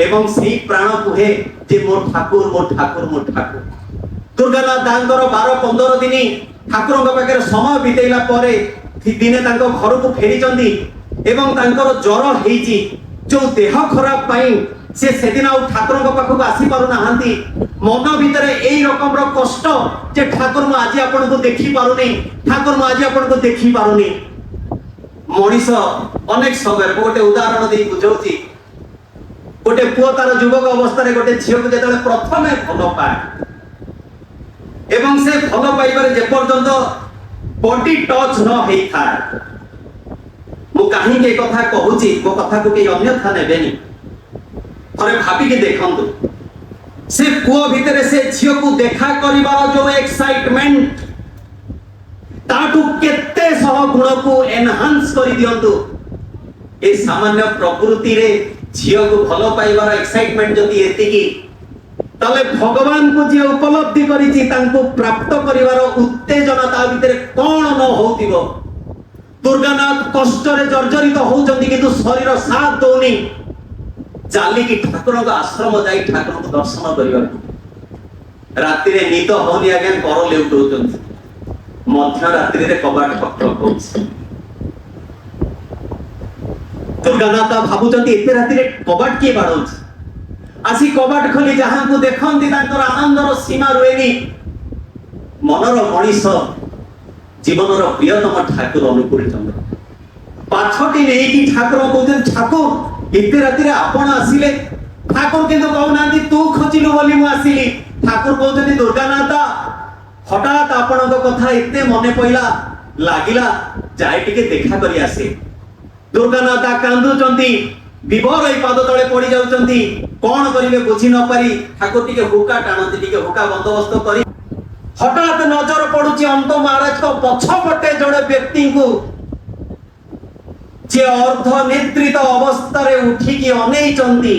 एवं सही प्राण कुहे जे मोर ठाकुर मोर ठाकुर मोर ठाकुर दुर्गानाथ दांगर 12-15 दिन ठाकुरଙ୍କ पाखरे समय बितेइला परे दिने तांको घर को फेरी चंदी एवं तांकर ज्वर हेची जो देह खराब पाई से सेदिन आ ठाकुरଙ୍କ पाखକୁ आसी पारु नाहांती मन भितरे एई रकम रो कष्ट जे ठाकुर म आज आपन को देखि पारुनी ठाकुर म आज आपन को देखि पारुनी मनीष अनेक समय गोटे उदाहरण दे बुझौची गोटे पुओ तार युवक अवस्था रे गोटे झियो को जेतले प्रथमे भल पाए एवं से भल पाइबारे जे पर्यंत बॉडी टच न हेई था मु काहे के कथा कहूची मो कथा को के अन्यथा नेबेनी थरे भाबिके देखंतु से पुओ भितरे से झियो को देखा करिवार जो एक्साइटमेंट ताटू केते सह गुण को एनहांस करि दियंतु ए सामान्य प्रकृति रे झियो को भलो पाइबार एक्साइटमेंट जदि एतिकी तले भगवान को जे उपलब्धि करिछि तांको प्राप्त करिवार उत्तेजना ता भितरे कोन न होतिबो दुर्गानाथ कष्ट रे जर्जरित होउचंती किंतु शरीर साथ दोनी चाली की ठाकुर का आश्रम जाई ठाकुर को दर्शन करिवा रात्रि रे निद होनी आगे कर लेउटौचंती मध्य रात्रि रे कबाट ठक ठक होउछ दुर्गानाथ भाबुचंती एते रात्रि रे कबाट के बाडौछ आसी कबाट खोली जहां को देखंती तांकर आनंदर सीमा रुएनी मनर मनीष जीवनर प्रियतम ठाकुर अनुकूल चंद्र पाछटी नहीं कि ठाकुर कहते ठाकुर एते राति रे आपण आसिले ठाकुर किंतु कहउनांती तू खोजिलु बोली मु आसिली ठाकुर कहते दुर्गानाथ हठात आपणक कथा एते मने पइला लागिला जाय टिके देखा करी आसे दुर्गानाथ कांदुचंती विभोर ए पाद तळे पड़ी जाउचंती कोन करिवे बुझी न पारी ठाकुर टिके हुका टाणंती टिके हुका बंदोबस्त करी हठात नजर पड़ुची अंत महाराज को पछपटे जड़े व्यक्ति को जे अर्ध नेत्रित अवस्था रे उठी की अनेई चंदी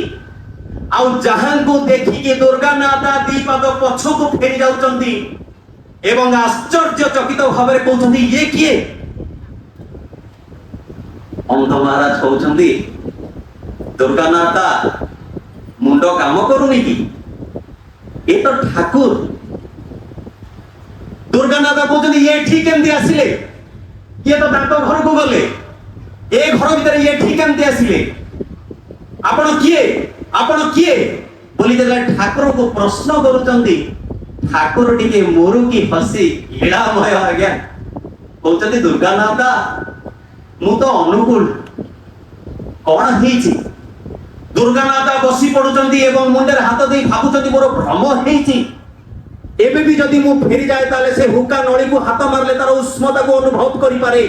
आउ जहां को देखि के दुर्गानाथ दीपद पछ को फेरी जाउचंती एवं आश्चर्य चकित भाबरे कहउचंती ये किए अंत महाराज कहउचंती दुर्गानाथ मुंड काम करूनी की ये तो ठाकुर दुर्गानाथ कहते ये ठीक केमती आसिले ये तो तांको घर को गले ए घर भीतर ये ठीक केमती आसिले आपण किए बोली देला ठाकुर को प्रश्न करूचंती ठाकुर टिके मोरु की हसी लीलामय आ गया कहते दुर्गानाथ मु तो अनुकूल कौन हेची दुर्गानाथ बसी पड़ुचंती एवं मुंडे हाथ दे भाबुचंती मोर भ्रम हेची एबे भी जदि मु फेरी जाए ताले से हुक्का नळी को हाथ मारले तार उष्णता को अनुभव करि पारे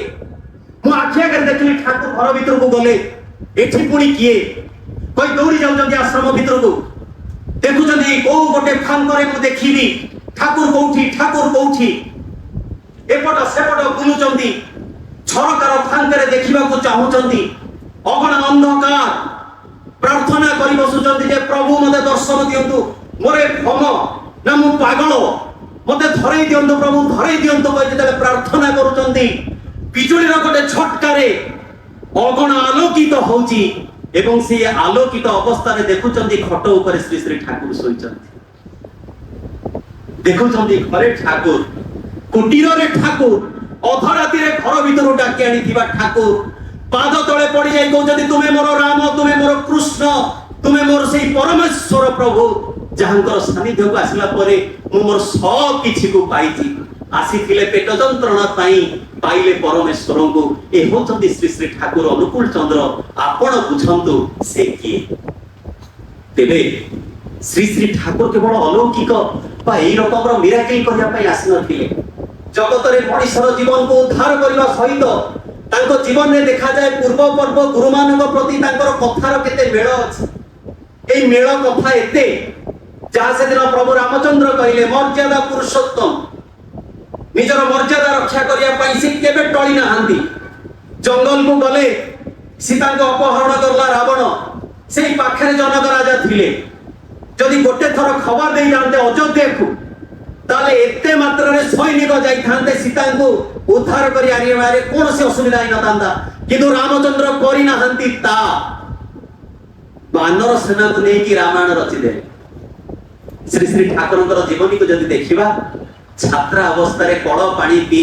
मु आखिया कर देखली ठाकुर घर भीतर को गले एठी पुणी किए कोई दौड़ी जाउचंती आश्रम भीतर को देखुचंती को गोटे फान करे मु देखिबी ठाकुर कोठी एपट सेपट बुलुचंती झरकार फान करे देखिबा को चाहुचंती अगण अंधकार प्रार्थना करि बसुचंती जे प्रभु मते दर्शन दियंतु मोरे भ्रम ना मु पागल मते धरई दियंतु प्रभु धरई दियंतु कहि जेते प्रार्थना करूचंती बिजुलीर गोटे झटकारे अगण आलोकित होउची एवं से आलोकित अवस्था रे देखुचंती खट ऊपर श्री श्री ठाकुर सोइचंती देखुचंती घरे ठाकुर कुटीर रे ठाकुर अधराती रे घर भीतर डाकी आनी थिबा ठाकुर पाद तळे पड़ी जाई कहउचंती तुमे मोर राम तुमे मोर कृष्ण तुमे मोर सेई परमेश्वर प्रभु जहांकर सानिध्य को आसिला परे मु मोर सब किछि को पाइछि आसीथिले पेट जंत्रणा पाई पाइले परमेश्वर को ए होचंती श्री श्री ठाकुर अनुकूल चंद्र आपण बुझंतु से किए तेबे श्री श्री ठाकुर केवल अलौकिक बा एई रकमर मिराकल करिया पई आसी नथिले जगत रे मनुष्यर जीवन को उद्धार करबा सहित तांको जीवन में देखा जाए पूर्व पर्व गुरु मानक प्रति तांकर कथार केते मेळ अछि एई मेळ कथा एते जहाँ से दिन प्रभु रामचंद्र कहले मर्यादा पुरुषोत्तम निजर मर्यादा रक्षा करिया पई से केबे टळी नाहांती जंगल को गले सीता को अपहरण करला रावण सेई पाखरे जनक राजा थिले जदि गोटे थर खबर देई जानते अयोध्या को ताले एते मात्रा रे सैनिक जाई थांते सीता को उद्धार करी आरी मारे कोन से असुविधा न तांदा किंतु रामचंद्र करी नाहांती ता वानर सेना को नै कि रामायण रचि दे श्री श्री ठाकुर जीवनी को जदि देखिबा छात्रा अवस्था रे कड़ पानी पी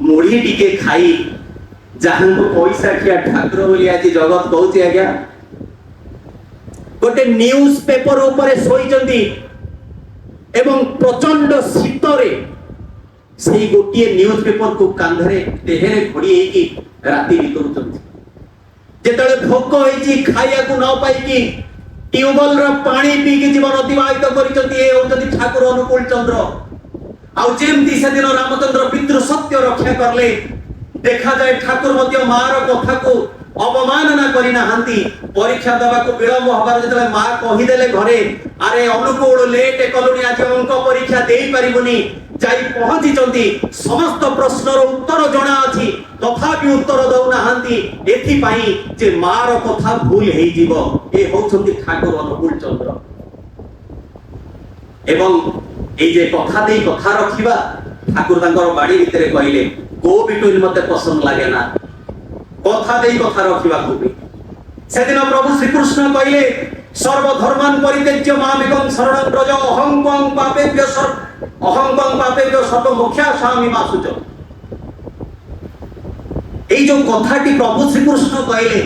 मुड़ी टिके खाई जहां को पैसा खिया ठाकुर बोली आज जगत कहउची आज्ञा गोटे न्यूज पेपर ऊपर सोईचंती एवं प्रचंड शीत रे सेही गोटिए न्यूज पेपर को कांधरे देहरे घोड़ी हेकी राती बितुचंती जेतले भोक होईची खाइया को न पाइकी ट्यूबवेल रो पानी पी के जीवन अतिबाहित करिसंती ए होचंती ठाकुर अनुकूल चंद्र आउ जेमती से दिन रामचंद्र पितृ सत्य रक्षा करले देखा जाए ठाकुर मध्य मार कथा को अवमानना करिना हांती परीक्षा दबा को विलंब हबार जतले मां कहि देले घरे अरे अनुकूल लेट कलुनी आज अंक परीक्षा देई परिबुनी जाई पहुंची चंती समस्त प्रश्नर उत्तर जणा अछि तथापि उत्तर दउना हांती एथि पई जे मार कथा भूल हेई जीवो ए होछंती ठाकुर अनुकूल चंद्र एवं ए जे कथा देई कथा रखिबा ठाकुर तांकर बाड़ी भितरे कहिले गो बिटुइन मते पसंद लागे ना कथा देई कथा रखिबा को सेदिन प्रभु श्री कृष्ण कहिले सर्वधर्मान परित्यज्य मामेकं शरणं व्रज अहं त्वं पापेभ्यो सर्व मोक्षामि मा शुच এই जो कथाटी प्रभु श्री कृष्ण कहिले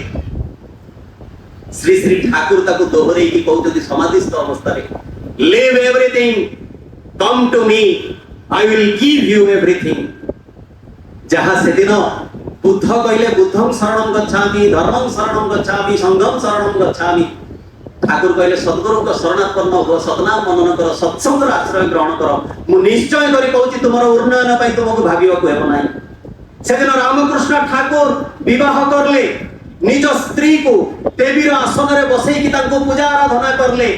श्री श्री ठाकुर ताको दोहरे की कहउती समाधिस्थ अवस्था रे leave everything come to me I will give you everything जहां से दिन बुद्ध कहले बुद्धं शरणं गच्छामि धर्मं शरणं गच्छामि संघं शरणं गच्छामि ठाकुर कहले सद्गुरु को शरणापन्न हो सतनाम मनन कर सत्संग आश्रय ग्रहण कर मु निश्चय करी कहूची तुमर उन्नयन पई तुमको भाबिबा को हेबो नाही सेदिन रामकृष्ण ठाकुर विवाह करले निज स्त्री को देवीर आसन रे बसई की तांको पूजा आराधना करले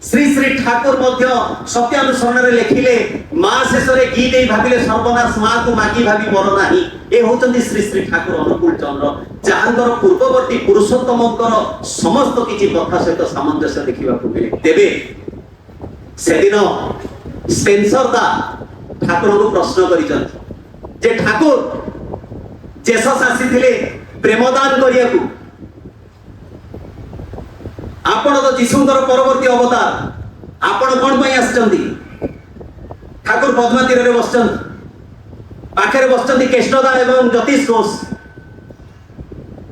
श्री श्री ठाकुर मध्य सत्यानुसरण रे लेखिले मां शेषरे की देई भाबिले सर्वनाश मां को मागी भाबी मर नाही ए होचंदी श्री श्री ठाकुर अनुकूल चंद्र जहांकर पूर्ववर्ती पुरुषोत्तमकर समस्त किछि कथा सहित सामंजस्य देखिबा को मिले तेबे सेदिन स्पेंसर दा ठाकुर को प्रश्न करिसंत जे ठाकुर जेसस आसीथिले प्रेमदान करिया को आपण तो जीशुंकर परवर्ती अवतार आपण कोन पई आछंती ठाकुर पद्मा तीर रे बसचंत पाखरे बसचंती केष्टदा एवं ज्योतिष घोष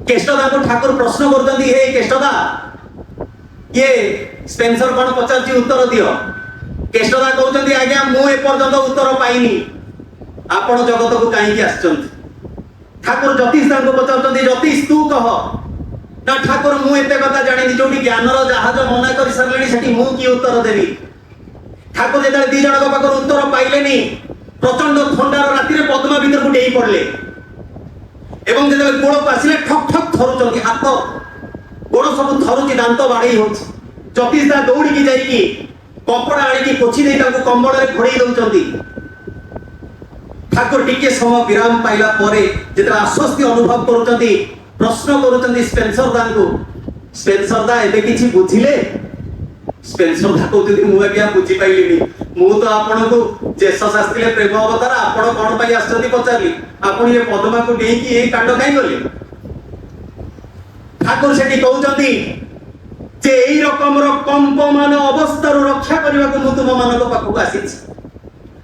केष्टदा को ठाकुर प्रश्न करचंती हे केष्टदा ये स्पेंसर कोन पचारची उत्तर दियो केष्टदा कहउचंती आज्ञा मु ए पर्यंत उत्तर पाइनी आपण जगत को काई की आछंती ठाकुर ज्योतिष दान को पचारचंती ज्योतिष तू कह ना ठाकुर मु एते कथा जानि जोटी ज्ञानर जहाज मना कर सरलेनी सेठी मु की उत्तर देबी ठाकुर जेते दी जणक पाकर उत्तर पाइलेनी प्रचंड ठंडार राती रे पद्मा भीतर को डेई पड़ले एवं जेते गोड़ पासिले ठक ठक थरुचंती हाथ गोड़ सब थरुची दांत बाडई होछ ज्योतिष दा दौड़ी की जाई की कपड़ा आनी की पोछि देई ताको कंबळ रे घोड़ई दउचंती ठाकुर टिके समय विराम पाइला परे जेते आश्वस्ति अनुभव करूचंती प्रश्न करूचंती स्पेंसर दान को स्पेंसर दा एबे किछि बुझिले स्पेंसर दा कहउती मु क्या बुझी पाइलिनी मु तो आपण को जेसस आस्तिले प्रेम अवतार आपण कोन पई आछंती पचारली आपण ये पद्मा को देई की ए कांड काई गले ठाकुर सेठी कहउचंती जे एई रकम रो कंपमान अवस्था रो रक्षा करबा को मु तुम मानक पाखु आसीछि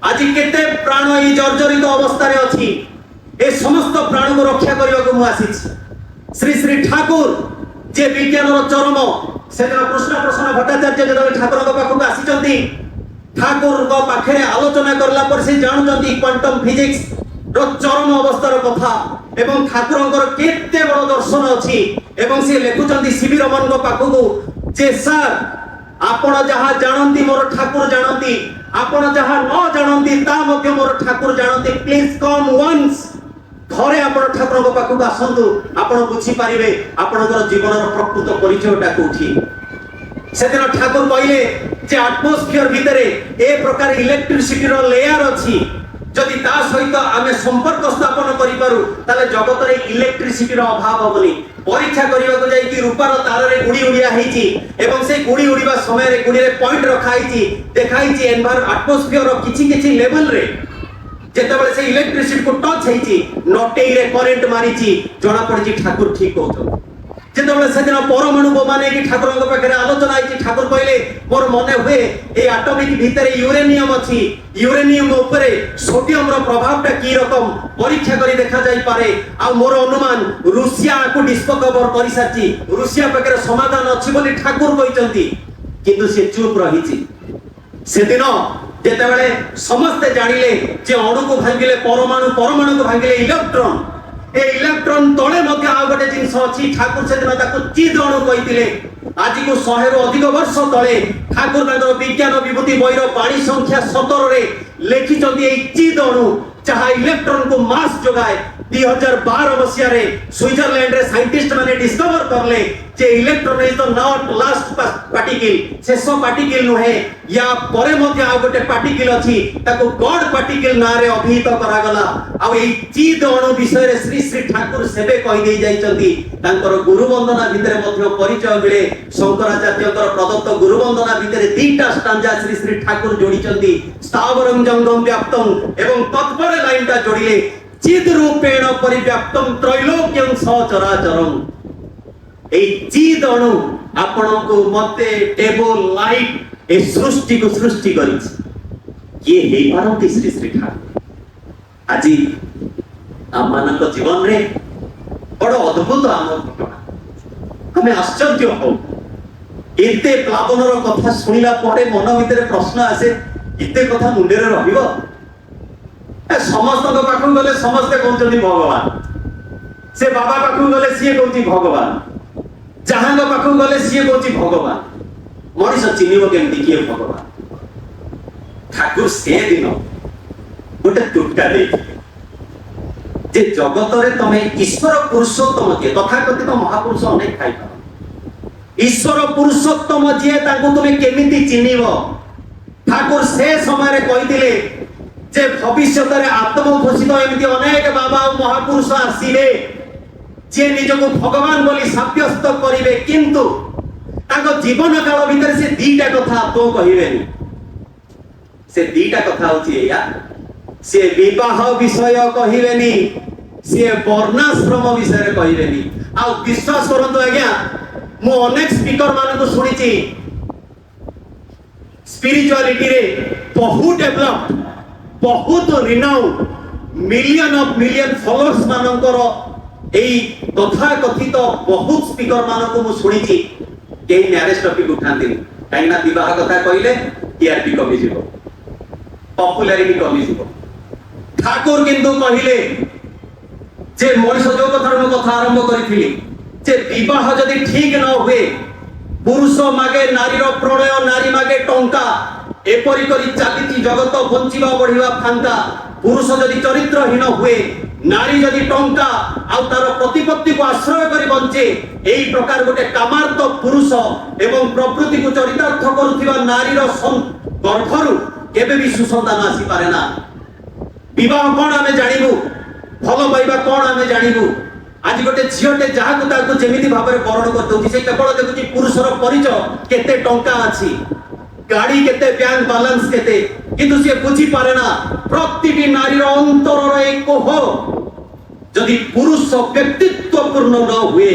आज केते प्राण ई जर्जरित अवस्था रे अछि ए समस्त प्राण को रक्षा करबा को मु आसीछि श्री श्री ठाकुर जे विज्ञान चरम सेदिन कृष्ण प्रसन्न भट्टाचार्य जब ठाकुर पाखक आसी ठाकुर पाखे आलोचना करला पर से जानुचंती क्वांटम फिजिक्स रो चरम अवस्थार कथा एवं ठाकुरंकर केते बड़ दर्शन अछि एवं से लेखुचंती शिविर मन पाखक जे सर आपण जहा जानंती मोर ठाकुर जानंती आपण जहा न जानंती ता मध्ये मोर ठाकुर जानंती प्लीज कम वंस थरे आपण ठाकुर पाखक आसंतु आपण बुझी पारिबे आपणकर जीवनर प्रकृत परिचयटा कोठी सेदिन ठाकुर कहले जे एटमॉस्फियर भितरे ए प्रकार इलेक्ट्रिसिटी रो लेयर अछि जदि ता सहित आमे संपर्क स्थापन करि पारु ताले जगत रे इलेक्ट्रिसिटी रो अभाव होबनी परीक्षा करिवा को जाई कि रूपार तार रे गुडी उडिया हेची एवं से गुडी उडिबा समय रे गुडी रे पॉइंट रखाइची देखाइची एटमॉस्फियर रो किछि किछि लेवल रे जेतेबेले से इलेक्ट्रिसिटी को टच हेची नटेई रे करंट मारिची जणा पड़ची ठाकुर ठीक होतो जेतेबेले सेदिन परमाणु बोमा ने कि ठाकुरଙ୍କ पाखरे आलोचना आइची ठाकुर कहले मोर मने हुए ए एटॉमिक भितरे यूरेनियम अछि यूरेनियम ऊपर सोडियम रो प्रभावटा की रकम परीक्षा करी देखा जाई पारे आ मोर अनुमान रूसिया को डिस्कवर करि साची रूसिया पाखरे समाधान अछि बोली ठाकुर कहिसंती किंतु से चुप रहिची सेदिन जेतेबेले समस्त जानिले जे अणु को भांगिले परमाणु परमाणु को भांगिले इलेक्ट्रॉन ए इलेक्ट्रॉन तळे मध्ये आ गोटे जिंस अछि ठाकुर सेदिन ताको चीज अणु कहितिले आज को 100 रो अधिक वर्ष तळे ठाकुर ताको विज्ञान विभूति बहिर पाणी संख्या 17 रे लेखिचंती ए चीज अणु जहां इलेक्ट्रॉन को मास जोगाए 2012 मसीह रे स्विट्जरलैंड रे साइंटिस्ट माने डिस्कवर करले जे electron is the not last particle शेष पार्टिकल नुहे या परे मध्ये आ गोटे पार्टिकल अछि ताको गॉड पार्टिकल ना रे अभिहित करा गला आ एई चिद अणु विषय रे श्री श्री ठाकुर सेबे कहि देई जाइचंती तांकर गुरु वंदना भितरे मध्ये परिचय मिले शंकराचार्यकर प्रदत्त गुरु वंदना भितरे दीटा स्टांजा श्री श्री ठाकुर जोडिचंती स्थावरं जंगम व्याप्तम एवं तत्परे लाइनटा जोडिले चिद रूपेण परिव्याप्तम त्रैलोक्यं सचराचरं ए चिद अणु आपनको मते टेबल लाइट ए सृष्टि को सृष्टि करिछि ये हे पारंती श्री श्री ठाकुर आजि आमानक जीवन रे बड़ अद्भुत आम घटना हमें आश्चर्य हो एते प्लावनर कथा सुनिला परे मन भितर प्रश्न आसे एते कथा मुंडे रे रहिबो समस्त पाखु गले समस्ते कहउछन्ती भगवान से बाबा पाखु गले सिए कहउछि भगवान जहांग पाखु गले सिए कहउछि भगवान मनीष चिन्हिबो केमति किए भगवान ठाकुर से दिन गोटे टुटका देथिले जे जगत रे तमे ईश्वर पुरुषोत्तम के तथाकथित महापुरुष अनेक खाइ पार ईश्वर पुरुषोत्तम जे ताकू तुमे केमिति चिन्हिबो ठाकुर से समय रे कहिथिले जे भविष्य रे आत्मघोषित एमिति अनेक बाबा और महापुरुष आसीबे जे निजको भगवान बोली साब्यस्त करिवे किंतु ताको जीवन काल भीतर से दीटा कथा तो कहिवेनी से दीटा कथा होची या से विवाह विषय कहिवेनी से वर्णाश्रम विषय कहिवेनी आ विश्वास करंतु आज्ञा मु अनेक स्पीकर मानको सुनिची स्पिरिचुअलिटी रे बहुत डेवलप बहुत रिनाउंड मिलियन फॉलोअर्स मानकर एई तथा कथित बहुत स्पीकर मानको मु सुनिची केही मैरिज टॉपिक उठांती काइना विवाह कथा कहिले टीआरपी कमी जिवो पॉपुलैरिटी कमी जिवो ठाकुर किंतु कहिले जे मनुष्य जो कथा आरंभ करिथिली जे विवाह जदि ठीक न हुए पुरुष मागे नारीर प्रणय नारी मागे टंका एपरि करी चालिति जगत बंचिबा बढ़िबा फांका पुरुष जदि चरित्रहीन हुए नारी जदि टंका आ तार प्रतिपत्ति को आश्रय करी बंचे एई प्रकार गोटे कामार्थ पुरुष एवं प्रकृति को चरितार्थ करुथिबा नारीर गर्भरु केबे भी सुसंतान आसी पारे ना विवाह कोन आमे जानिबु भलो पाइबा कोन आमे जानिबु आज गोटे झियोटे जाहाकु ताकु जेमिति भाबरे बरण कर दउछि से केवल देखुछि पुरुषर परिचय केते टंका अछि गाड़ी केते बैंक बैलेंस केते किंतु से बुझी पारे ना प्रतिटी नारीर अंतरर एक कोह जदि पुरुष व्यक्तित्व पूर्ण न हुए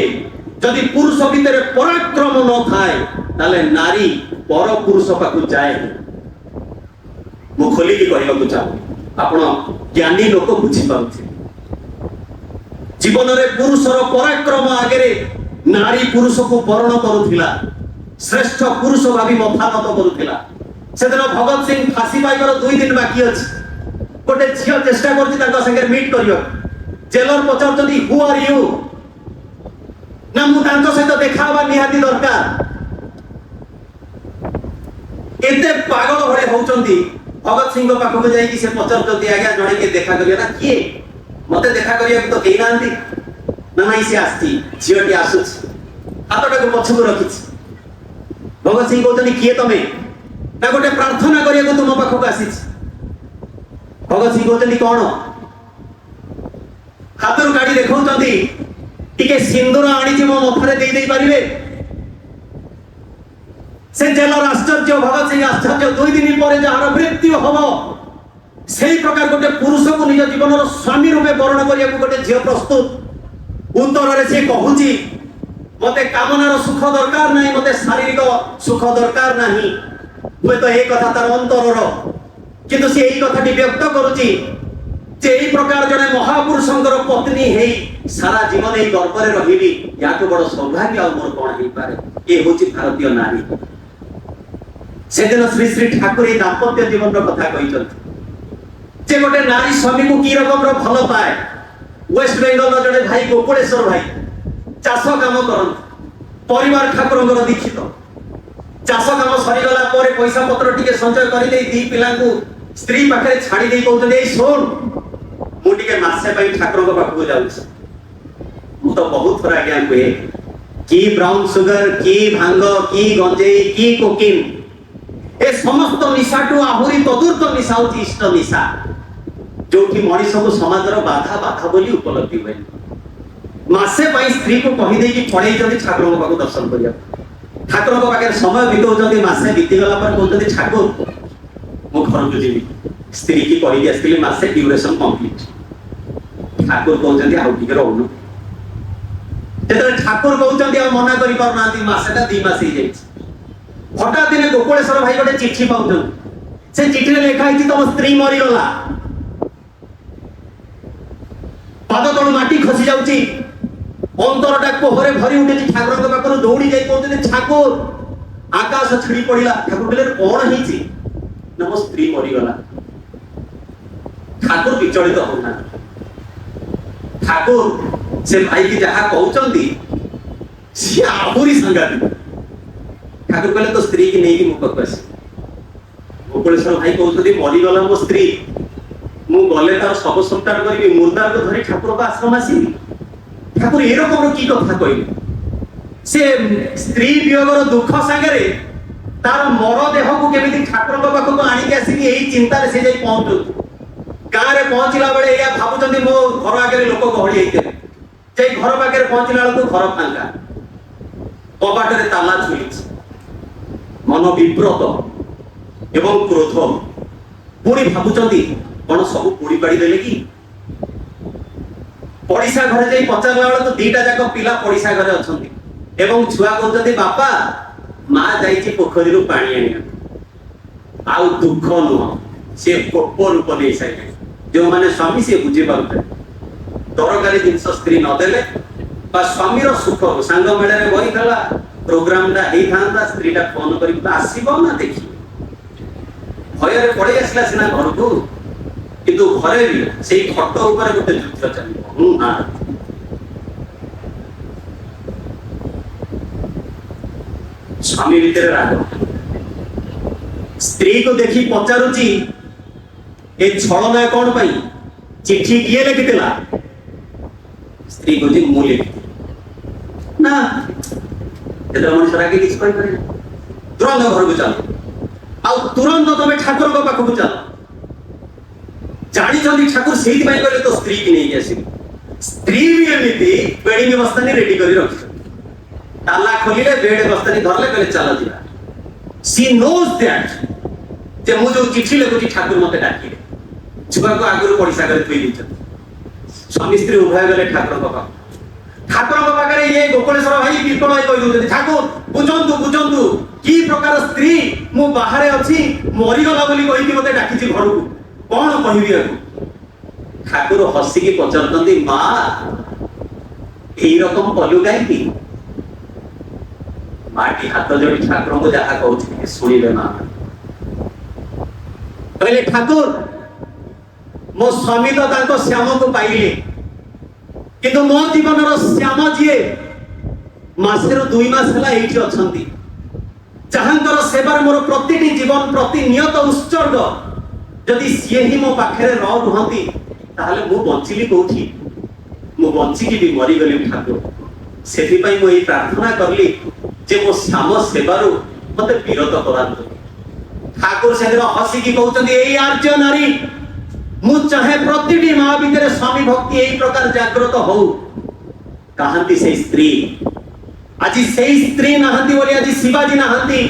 जदि पुरुष भितर पराक्रम न थाए ताले नारी पर पुरुष पाकु जाए मु खोली की कहबा को चाहू आपण ज्ञानी लोक बुझी पाउछि जीवन रे पुरुषर पराक्रम आगे नारी पुरुष को वर्ण करुथिला श्रेष्ठ पुरुष भावी मथामत करुथिला सेदिन भगत सिंह फांसी पाइबार 2 दिन बाकी अछि गोटे झियो चेष्टा करछि ताका संगे मीट करियो जेलर पचारछथि हु आर यू ना मु तांको सहित देखावा निहाती दरकार एते पागल भळे होउचंती भगत सिंह को पाखो जाई कि से पचारछथि आज्ञा जणे के देखा करियो ना किए मते देखा करियो तो केही नांती ना नाही से आस्ती झियोटी आसुछि हातटा को पछुको रखिछि भगत सिंह कहते किए तमे ना गोटे प्रार्थना करिया तुम पाखक आसी भगत सिंह कहते कौन हाथर गाड़ी देखौचंती टिके सिंदूर आनी मो मथरे दे दे पारिबे से जेलर आश्चर्य भगत सिंह आश्चर्य 2 दिन पर जहार मृत्यु हबो सेही प्रकार गोटे पुरुष को निज जीवन स्वामी रूपे वर्ण करिया गोटे झियो प्रस्तुत उत्तर रे से कहूची मते कामनार सुख दरकार नहीं मते शारीरिक सुख दरकार नहीं हुए तो एक कथा तार अंतरर किंतु से एही कथाटी व्यक्त करूची जे एही प्रकार जने महापुरुषंकर पत्नी हेई सारा जीवन एही गर्भ रे रहिबी याको बड़ सौभाग्य आ मोर कोन हेई पारे ए होची भारतीय नारी सेदिन श्री श्री ठाकुर ए दाम्पत्य जीवन रो कथा कहिचंती जे गोटे नारी स्वामी को की रकम रो भलो पाए वेस्ट बेंगल जने भाई गोकुलेश्वर भाई चाष काम करन परिवार ठाकुर दीक्षित चाष काम सरीगला पर पैसा पत्र टिके संचय कर दी पिला को स्त्री पाखे छाड़ी दे कहते सुन मुझे मासे ठाकुर पाखक जाऊँ मु तो बहुत थोड़ा आज्ञा कहे कि ब्राउन सुगर कि भांग कि गंजे कि कोकिन ए समस्त निशाठू आहुरी तदुर्थ निशा होची इष्ट निशा जोठी मनीष को समाज बाधा बाधा बोली उपलब्धि हुए मासे स्त्री को कही दे कि पड़े ठाकुर पाक दर्शन करिया ठाकुर पाखे समय बिताऊँ मासे बीतीगला कहते ठाकुर मो घर को जी स्त्री की कही आसती मासे ड्यूरेशन कंप्लीट ठाकुर कहते आउ टे रोन जो ठाकुर कहते मना कर मसेटा 2 मास हठात दिने गोकुलेश्वर भाई गोटे चिठी पाऊँ से चिठी लिखाई तुम स्त्री मरीगला पाद तलु माटी खसी जाऊँगी अंतरटा कोहरे भरी उठे ठाकुर पाखर दौड़ी जाए कहते ठाकुर आकाश छिड़ी पड़ा ठाकुर कहले कौन है ना मो स्त्री मरीगला ठाकुर विचलित होना ठाकुर से भाई की जहाँ कहते सी आहुरी संगाती ठाकुर कहले तो स्त्री की नहीं मुख आस गोकुलेश्वर भाई कहते मरीगला मो स्त्री मु गले तार शव संस्कार करी मुर्दा को धरी ठाकुर का आश्रम आसबी ठाकुर ए रकम की कथा कहले से स्त्री वियोगर दुख सागरे तार मर देह को केमिति ठाकुर पाखक आनिक आसिक यही चिंतार से जाई पहुंचु गाँव में पहुंचला बेले या भावुं मो घर आगे लोक गहली होते जे घर पाखे पहुंचला बेलू घर फांका कबाटे ताला झुली मन विव्रत एवं क्रोध पुणी भावुं कौन सब पोड़ी पाड़ी देले कि पड़िशा घरे जाई पचारला बेलू दीटा जाक पिला पड़िशा घरे अछंती एवं छुआ कहते बापा माँ जाइए पोखरी पानी आनिया आउ दुख नुह सी कोप रूप नहीं सारे जो मैंने स्वामी सी बुझी पारे दरकारी जिन स्त्री नदेले स्वामीर सुख सांग मेला बही था प्रोग्राम था स्त्रीटा फोन कर आसब ना देखी भय पड़े आसला सीना घर को किंतु घरे भी से खट उपर गोटे युद्ध चलो स्वामी भीतर राग स्त्री को देखी पचारुची ए छलना कौन पाई चिट्ठी किए लिखिला स्त्री को जी मु लिखी ना मनुष्य आगे किसी तुरंत घर को चलो आउ तुरंत तुम ठाकुर पाखक चलो जानी ठाकुर से कहले तो स्त्री की नहीं आस स्त्री भी एमती वेडिंग बस्तानी रेडी कर रखी ताला खोलिले बेड बस्तानी धरले कहले चलो जीवा सी नोज दैट जे मु जो चिट्ठी लिखुची ठाकुर मते डाकिले छुआ को आगुर पड़िशा करे थई दिछन स्वामी स्त्री उभय गले ठाकुर पाखरे ये गोकुलेश्वर भाई विकल भाई कहि दउते ठाकुर बुझंतु की प्रकार स्त्री मु बाहरे अछि मरी गला बोली कहि मते डाकिची घर को कौन कहबी ठाकुर हसिकी पचारती माँ यही रकम कलु कहीं माटी हाथ जोड़ी ठाकुर को जहाँ कहते शुणिले माँ कहले ठाकुर मो स्वामी तो श्याम को पाइले किंतु मो जीवन श्याम जी मासे 2 मास है जहां सेवार मोर प्रति जीवन प्रतिनियत उत्सर्ग जदि सी ही मो पाखे रुहति ताहले मु बंचिली कोठी मु बंचिकी भी मरीगली ठाकुर से मुझे प्रार्थना करली जे मो श्याम सेवारू मत विरत करातु ठाकुर से हसिकी कहते आर्य नारी मु चाहे प्रति माँ भितर स्वामी भक्ति यही प्रकार जागृत हो कहती से स्त्री आज से स्त्री नहांती बोली आज शिवाजी नहांती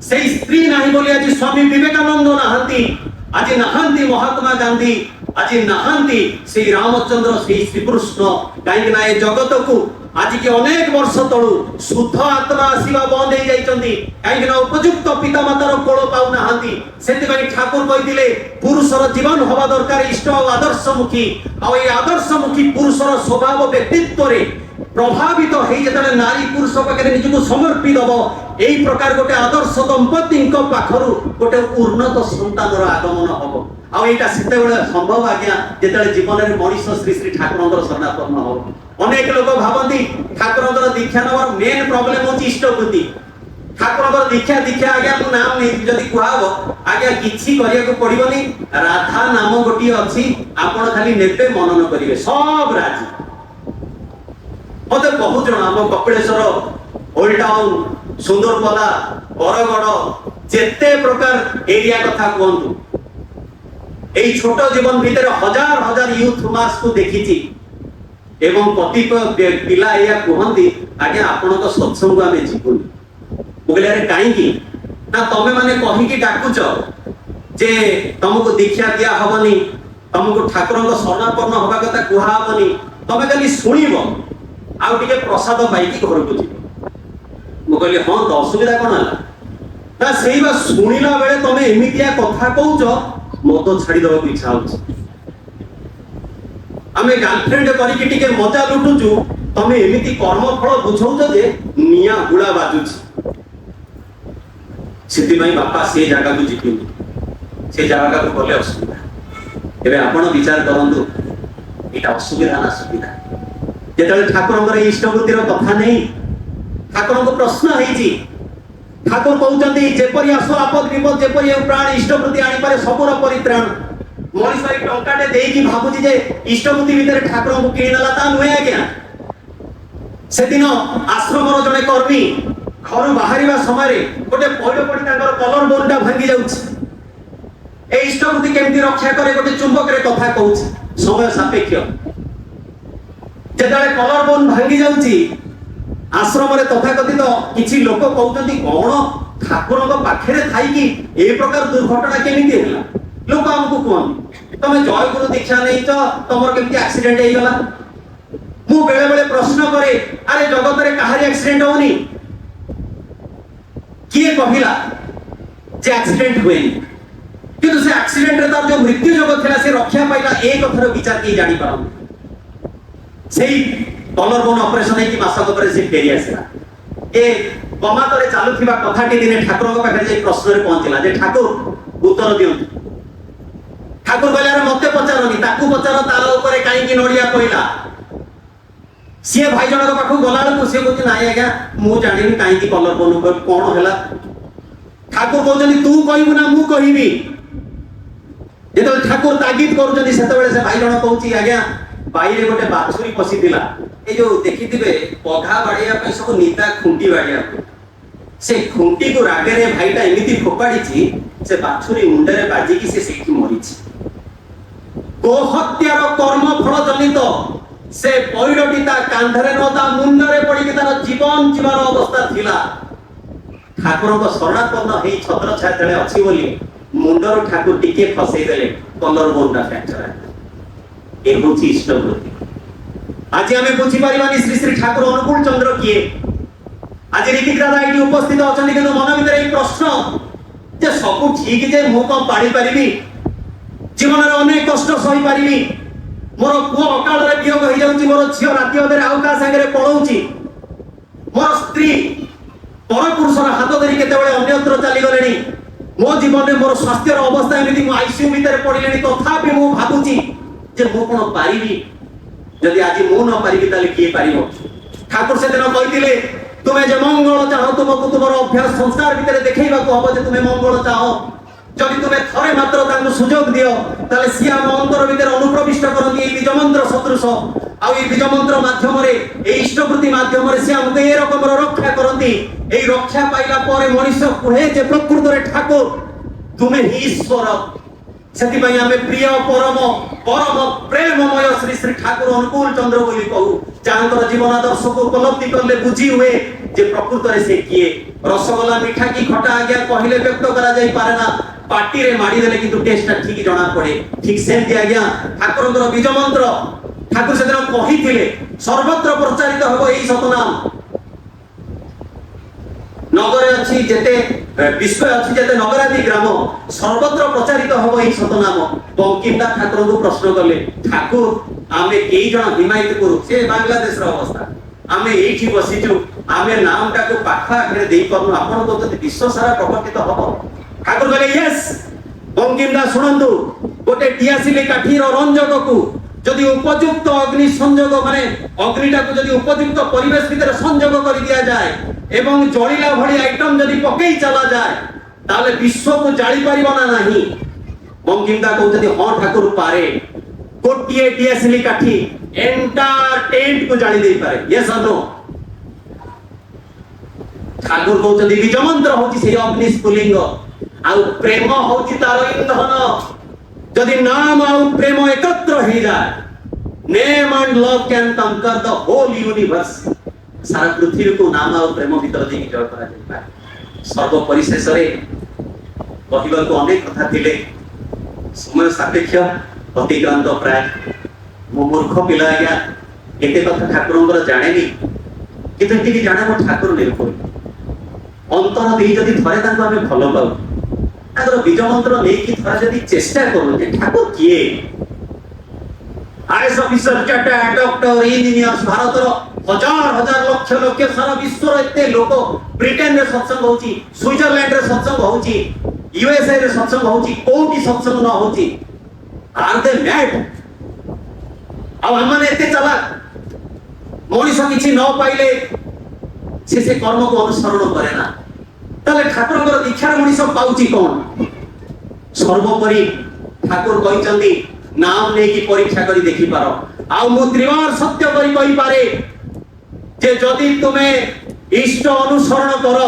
से स्त्री नहीं बोली आज स्वामी विवेकानंद नहांती आज नहांती महात्मा गांधी आज नहांती श्री रामचंद्र श्री श्रीकृष्ण कहीं जगत को आज की अनेक वर्ष तलू शुद्ध आत्मा आसवा बंद हो जाती कहीं उपयुक्त पिता मातार कोल पाऊ ना से ठाकुर कही पुरुषर जीवन हवा दरकार इष्ट और आदर्शमुखी आदर्शमुखी पुरुषर स्वभाव व्यक्तित्व प्रभावित हो नारी पुरुष पाखे निजक समर्पी दब यही प्रकार गोटे आदर्श दंपति पाखर गोटे उन्नत संतान आगमन हम आईटा से संभव आज्ञा जो जीवन में मनीष श्री श्री ठाकुर शरणापन्न हो अनेक लोग भावती ठाकुर दीक्षा नवार मेन प्रॉब्लम हूँ इष्टवृत्ति ଠାକୁରଙ୍କର ଦୀକ୍ଷା ଦୀକ୍ଷା ଆଜ୍ଞା ମୁଁ ନାମ ନେଇ ଯଦି କୁହାବ ଆଜ୍ଞା କିଛି କରିବାକୁ ପଡିବନି। ରାଧା ନାମ ଗୋଟିଏ ଅଛି, ଆପଣ ଖାଲି ନେବେ ମନନ କରିବେ ସବ ରାଜି। ମତେ ବହୁତ ଜଣ ଆମ କପିଳେଶ୍ୱର, ଓଲ୍ଡ ଟାଉନ, ସୁନ୍ଦରପଦା, ବରଗଡ଼ ଯେତେ ପ୍ରକାର ଏରିଆ କଥା କୁହନ୍ତୁ, এই ছোট জীবন ভিতরে হাজার হাজার ইউথ মাস কু দেখিছি এবং কতিপয় পিলা এয়া কুহନ୍ତି আজ্ঞা আপনার সৎসঙ্গ আমি ଯିବୁନି। বলে আরে কাইকি না তুমি মানে কহিকি ডাকুছ যে তোমাকে দীক্ষা দিয়া হবনি, তোমাকে ঠাকুরଙ୍କ শরণাপন্ন হবা কথা কুহা হবনি, তুমি খালি শুনিব ଆଉ ଟିକେ ପ୍ରସାଦ ପାଇକି ଘରକୁ ଯିବ। ମୁଁ କହିଲି ହଁ ତ ଅସୁବିଧା କଣ ହେଲା ନା ସେଇ ବା ଶୁଣିଲା ବେଳେ ତମେ ଏମିତିଆ କଥା କହୁଛ ମଦ ଛାଡିଦବାକୁ ଇଚ୍ଛା ହଉଛି। ଆମେ ଗାର୍ଲଫ୍ରେଣ୍ଡ କରିକି ଟିକେ ମଜା ଲୁଟୁଛୁ, ତମେ ଏମିତି କର୍ମଫଳ ବୁଝଉଛ ଯେ ନିଆଁ ଗୁଳା ବାଜୁଛି। ସେଥିପାଇଁ ବାପା ସେ ଜାଗାକୁ ଯିବିନି, ସେ ଜାଗାକୁ ଗଲେ ଅସୁବିଧା। ଏବେ ଆପଣ ବିଚାର କରନ୍ତୁ ଏଇଟା ଅସୁବିଧା ନା ସୁବିଧା? ଯେତେବେଳେ ଠାକୁରଙ୍କର ଇଷ୍ଟବୃତ୍ତିର କଥା ନେଇ ଠାକୁରଙ୍କୁ ପ୍ରଶ୍ନ ହେଇଛି, ଠାକୁର କହୁଛନ୍ତି ଯେପରି ଆସୁ ଆପଦ ବିପଦ ଯେପରି ପ୍ରାଣ ଇଷ୍ଟବୃତ୍ତି ଆଣିପାରେ ସବୁର ପରିତ୍ରାଣ। ମଣିଷ ଏଇ ଟଙ୍କାଟେ ଦେଇକି ଭାବୁଛି ଯେ ଇଷ୍ଟବୃତ୍ତି ଭିତରେ ଠାକୁରଙ୍କୁ କିଣିନେଲା, ତା ନୁହେଁ ଆଜ୍ଞା। ସେଦିନ ଆଶ୍ରମର ଜଣେ କର୍ମୀ ଘରୁ ବାହାରିବା ସମୟରେ ଗୋଟେ ପଇଡ଼ ପଡ଼ି ତାଙ୍କର କଲର ବୋର୍ଡଟା ଭାଙ୍ଗି ଯାଉଛି। এই ইষ্টবৃত্তি কেମିତି ରକ୍ଷା କରେ ଗୋଟେ ଚୁମ୍ବକରେ କଥା କହୁଛି, ସମୟ ସାପେକ୍ଷ। ଯେତେବେଳେ କଲର ବୋର୍ଡ ଭାଙ୍ଗି ଯାଉଛି ଆଶ୍ରମରେ ତଥାକଥିତ କିଛି ଲୋକ କହୁଛନ୍ତି କଣ ଠାକୁରଙ୍କ ପାଖରେ ଥାଇକି ଏ ପ୍ରକାର ଦୁର୍ଘଟଣା କେମିତି ହେଲା? ଲୋକ ଆମକୁ କୁହନ୍ତି ତମେ ଜୟଗୁରୁ ଦୀକ୍ଷା ନେଇଛ, ତମର କେମିତି ଆକ୍ସିଡେଣ୍ଟ ହେଇଗଲା? ମୁଁ ବେଳେ ବେଳେ ପ୍ରଶ୍ନ କରେ ଆରେ ଜଗତରେ କାହାରି ଆକ୍ସିଡେଣ୍ଟ ହଉନି? କିଏ କହିଲା ଯେ ଆକ୍ସିଡେଣ୍ଟ ହୁଏନି? କିନ୍ତୁ ସେ ଆକ୍ସିଡେଣ୍ଟରେ ତାର ଯୋଉ ମୃତ୍ୟୁ ଯୋଗ ଥିଲା ସେ ରକ୍ଷା ପାଇଲା, ଏ କଥାର ବିଚାର କେହି ଜାଣିପାରନ୍ତି। ସେଇ କଲର ବୋନ୍ ଅପରେସନ ହେଇକି ମାସକ ପରେ ସେ ଫେରି ଆସିଲା। ଏ କମାତରେ ଚାଲୁଥିବା କଥାଟି ଦିନେ ଠାକୁରଙ୍କ ପାଖରେ ଯାଇ ପ୍ରଶ୍ନରେ ପହଞ୍ଚିଲା ଯେ ଠାକୁର ଉତ୍ତର ଦିଅନ୍ତୁ। ଠାକୁର କହିଲେ ଆରେ ମତେ ପଚାରନି, ତାକୁ ପଚାର ତା ଉପରେ କାହିଁକି ନଡିଆ ପଇଲା। ସିଏ ଭାଇ ଜଣଙ୍କ ପାଖକୁ ଗଲା ବେଳକୁ ସିଏ କହୁଛି ନାଇଁ ଆଜ୍ଞା ମୁଁ ଜାଣିନି କାହିଁକି କଲର ବୋନ୍ କଣ ହେଲା। ଠାକୁର କହୁଛନ୍ତି ତୁ କହିବୁ ନା ମୁଁ କହିବି? ଯେତେବେଳେ ଠାକୁର ତାଗିଦ କରୁଛନ୍ତି ସେତେବେଳେ ସେ ଭାଇ ଜଣ କହୁଛି ଆଜ୍ଞା ବାଇରେ ଗୋଟେ ବାଛୁରୀ ପଶିଥିଲା, এই ଯୋଉ ଦେଖିଥିବେ ପଘା ବାଡିଆ ପାଇଁ ସବୁ ନିଦା ଖୁଣ୍ଟି ବାଡିଆ ହୁଏ, ସେ ଖୁଣ୍ଟିକୁ ରାଗରେ ଭାଇଟା ଏମିତି ଫୋପାଡ଼ିଛି ସେ ବାଛୁରୀ ମୁଣ୍ଡରେ ବାଜିକି ସେ ସେଇଠି ମରିଛି। ଗୋହତ୍ୟାର କର୍ମ ଫଳ ଜନିତ ସେ ପଇଡଟି ତା କାନ୍ଧରେ ନ ତା ମୁଣ୍ଡରେ ପଡିକି ତାର ଜୀବନ ଯିବାର ଅବସ୍ଥା ଥିଲା। ଠାକୁରଙ୍କ ଶରଣାପନ୍ନ ହେଇ ଛତ୍ର ଛାୟା ତଳେ ଅଛି ବୋଲି ମୁଣ୍ଡରୁ ଠାକୁର ଟିକେ ଫସେଇ ଦେଲେ, କଲର ବୋନ୍ଟା ଫ୍ରାକ୍ଚର ହେଲା। ଏ ହେଉଛି ଇଷ୍ଟବୃତ୍ତି। আজি আমি বুঝি পারিবানি শ্রী শ্রী ঠাকুর অনুকূল চন্দ্র কিয়ে। আজি ঋতিক দাদা এটি উপস্থিত অଛନ୍ତି, কিন্তু মন ভিতরে এই প্রশ্ন যে সবু ঠিক যে মু কম পাড়ি পারিবি, জীবনের অনেক কষ্ট সহি পারিবি, মোর পুଅ অকাଳରେ বিয়োଗ হই যাଉଛି, মোর ঝিଅ রাতি অধরে ଆଉ কাହା ସାଙ୍ଗରେ ପଳଉଛି, মোর স্ত্রী পরপুরুষର ହାତ ଧରି କେତେବେଳେ ଅନ୍ୟତ୍ର ଚାଲିଗଲେଣି, ମୋ ଜୀବନରେ ମୋର ସ୍ୱାସ୍ଥ୍ୟର ଅବସ୍ଥା ଏମିତି ମୁଁ ଆଇସିୟୁ ଭିତରେ ପଡ଼ିଲେଣି, ତଥାପି ମୁଁ ଭାବୁଛି ଯେ ମୁଁ କଣ ପାରିବି? যদি আজি মু ন পারিবি তাহলে কিয়ে পারিব? ঠাকুর সেদিন কইতিলে তুমি যে মঙ্গল চাও তোমাকে তোমার অভ্যাস সংস্কার ভিতরে দেখাইবাকু হব যে তুমি মঙ্গল চাও। যদি তুমি থরে মাত্র তাকে সুযোগ দিও তাহলে সি আম অন্তর ভিতরে অনুপ্রবিষ্ট করନ୍ତି এই বীজ মন্ত্র সদৃশ। আর এই বীজ মন্ত্র মাধ্যমে এই ইষ্টবৃত্তি মাধ্যমে সি আমাকে এই রকমের রক্ষা করନ୍ତି। এই রক্ষা পাইলা পরে মনুষ্য কুহে যে প্রকৃতরে ঠাকুর তুমি হি ঈশ্বর। ସେଥିପାଇଁ ଆମେ ପ୍ରିୟ ପରମ ପରମ ପ୍ରେମମୟ ଶ୍ରୀ ଶ୍ରୀ ଠାକୁର ଅନୁକୂଳ ଚନ୍ଦ୍ର ବୋଲି କହୁ, ଯାହାଙ୍କର ଜୀବନ ଆଦର୍ଶକୁ ଉପଲବ୍ଧି କଲେ ବୁଝି ହୁଏ ଯେ ପ୍ରକୃତରେ ସେ କିଏ। ରସଗୋଲା ମିଠା କି ଖଟା ଆଜ୍ଞା କହିଲେ ବ୍ୟକ୍ତ କରାଯାଇ ପାରେ ନା, ପାଟିରେ ମାଡ଼ି ଦେଲେ କିନ୍ତୁ ଟେଷ୍ଟଟା ଠିକ ଜଣା ପଡେ। ଠିକ ସେମିତି ଆଜ୍ଞା ଠାକୁରଙ୍କର ବୀଜ ମନ୍ତ୍ର ଠାକୁର ସେଦିନ କହିଥିଲେ ସର୍ବତ୍ର ପ୍ରଚାରିତ ହେବ ଏହି ସତନାମ। নগরে আছে যেতে বিশ্ব আছে যেতে নগরাদি গ্রাম সর্বত্র প্রচারিত হব এই সতনাম। বঙ্কিমদা ঠাকুরଙ୍କୁ প্রশ্ন কলে ঠাকুর আমি কেই জন হিমায়িত করু, সে বাংলাদেশের অবস্থা, আমি এইটি বসিছু, আমি নামটাকে পাখ আখরে দেই পারু, আপন যদি বিশ্ব সারা প্রকটিত হব। ঠাকুর বলে ইয়েস। বঙ্কিমদা শুনন্তু, গোটে টিয়াশিলি কাঠির রঞ্জককু যদি উপযুক্ত অগ্নি সংযোগ মানে অগ্নিটাকে যদি উপযুক্ত পরিবেশ ভিতরে সংযোগ করে দিয়া যায় এবং জଳିলা ভଳି আইটম যদি পকেই চলা যায় তাহলে বিশ্বକୁ ଜାଳି ପାରିବ ନା ନାହିଁ। ବଙ୍ଗିନ୍ଦା କହୁଛନ୍ତି ହଁ ଠାକୁର ପାରେ, ଗୋଟିଏ ଡିଏସ୍ଏଲଇ କାଠି ଏଣ୍ଟାର ଟେଣ୍ଟ କୁ ଜାଳି ଦେଇପାରେ। ୟେସ୍ ଅର୍ ନୋ? ଠାକୁର କହୁଛନ୍ତି ବୀଜ ମନ୍ତ୍ର ହଉଛି ସେଇ ଅଗ୍ନି ସ୍ଫୁଲିଙ୍ଗ, ଆଉ ପ୍ରେମ ହଉଛି ତାର ଇନ୍ଧନ। ଯଦି ନାମ ଆଉ ପ୍ରେମ ଏକତ୍ର ହେଇଯାଏ, name and love can conquer the whole universe. ସାରା ପୃଥିବୀକୁ ନାମ ଆଉ ପ୍ରେମ ଭିତରେ ଦେଇକି ଜୟ କରାଯାଇପାରେ। ସର୍ବ ପରିଶେଷରେ କହିବାକୁ ଅନେକ କଥା ଥିଲେ, ସମୟ ସାପେକ୍ଷ, ଅତିକ୍ରାନ୍ତ ପ୍ରାୟ। ମୁଁ ମୂର୍ଖ ପିଲା ଆଜ୍ଞା, ଏତେ କଥା ଠାକୁରଙ୍କର ଜାଣେନି, କିନ୍ତୁ ଏତିକି ଜାଣେ ମୋ ଠାକୁର ନିର୍ଭୁଲ। ଅନ୍ତର ଦେଇ ଯଦି ଥରେ ତାଙ୍କୁ ଆମେ ଭଲ ପାଉ, ତାଙ୍କର ବୀଜ ମନ୍ତ୍ର ନେଇକି ଥରେ ଯଦି ଚେଷ୍ଟା କରୁ ଯେ ଠାକୁର କିଏ, IAS officer, chartered doctor, engineer, ଭାରତର हजार हजार लक्ष लक्ष सारा विश्व एते लोक, ब्रिटेन रे सत्संग होची, स्विट्जरलैंड रे सत्संग होची, यूएसए रे सत्संग होची, कोठी सत्संग न होची। Are they mad? अब हमने एते चला मनीष किछि न पाइले से कर्म को अनुसरण करे ना, तले ठाकुरଙ୍କର दीक्षार मनीष पाउची कोन? सर्वोपरि ठाकुर कहिचंदी नाम नै की परीक्षा करी देखि पारो। आ मु त्रिवार सत्य करी कहि पारे जे जदि तुमे इष्ट अनुसरण कर,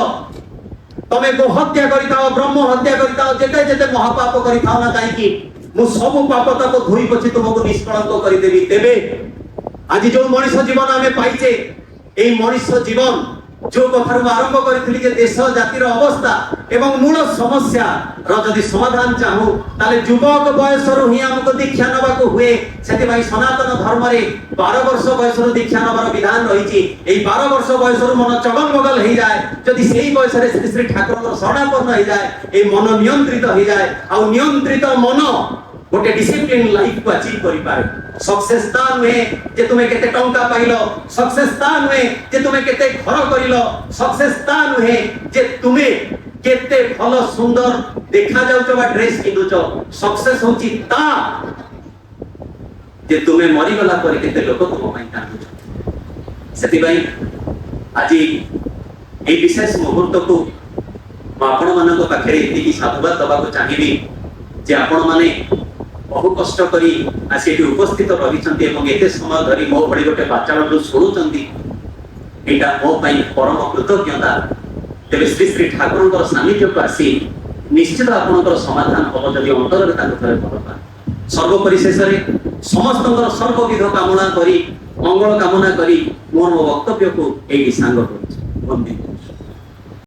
तमे गो हत्या करिताओ, ब्रह्म हत्या करिताओ, जेते जेते महापाप करिताओ ना काईकी, मु सब पाप तक धोई पछि तुमको निष्कलंक करि देबी। तेबे आज जो मनुष्य जीवन आमे पाइचे, एई मनुष्य जीवन जो कथार आरंभ करिथिली जे देश जातिर अवस्था एवं मूल समस्या र जदि समाधान चाहू ताले युवक बयसरु ही हमको दीक्षा नबाको हुए। सेति भाई सनातन धर्म रे 12 वर्ष बयसरु दीक्षा नबार विधान रहिछि। एई 12 वर्ष बयसरु मन चगल बगल हे जाय, जदि सेही बयस रे श्री श्री ठाकुरଙ୍କର शरणापन्न हे जाय, ए मन नियंत्रित हे जाय। आ नियंत्रित मन गोटे डिसिप्लिन लाइफ को अचीव करि पारे। सक्सेस ता नुहे जे तुमे केते टंका पाइलो, सक्सेस ता नुहे जे तुमे केते घर करिलो, सक्सेस ता नुहे जे तुमे केते भल सुंदर देखा जाउछ बा ड्रेस किनुछ। सक्सेस होची ता जे तुमे मरि गला पर केते लोक तुम पई कांदुछ। सेति भाई आज ए विशेष मुहूर्त को आपण मानक पाखरे एतिकी साधुवाद दबा को चाहिबी जे आपण माने बहु कष्ट करी आसी एटी उपस्थित रहिसंती एवं एते समय धरी मो भଳି गोटे बाचाळु सुनुचंती। एटा मो पई परम कृतज्ञता। तेबे श्री श्री ठाकुरଙ୍କର सानिध्य को आसी निश्चित आपनकर समाधान हो जदि अंतर रे ताको थरे भरपा। सर्वोपरि शेषरे समस्तଙ୍କର सर्वविध कामना करी मंगल कामना करी मोर वक्तव्य को एई सांग करूछी। वंदे।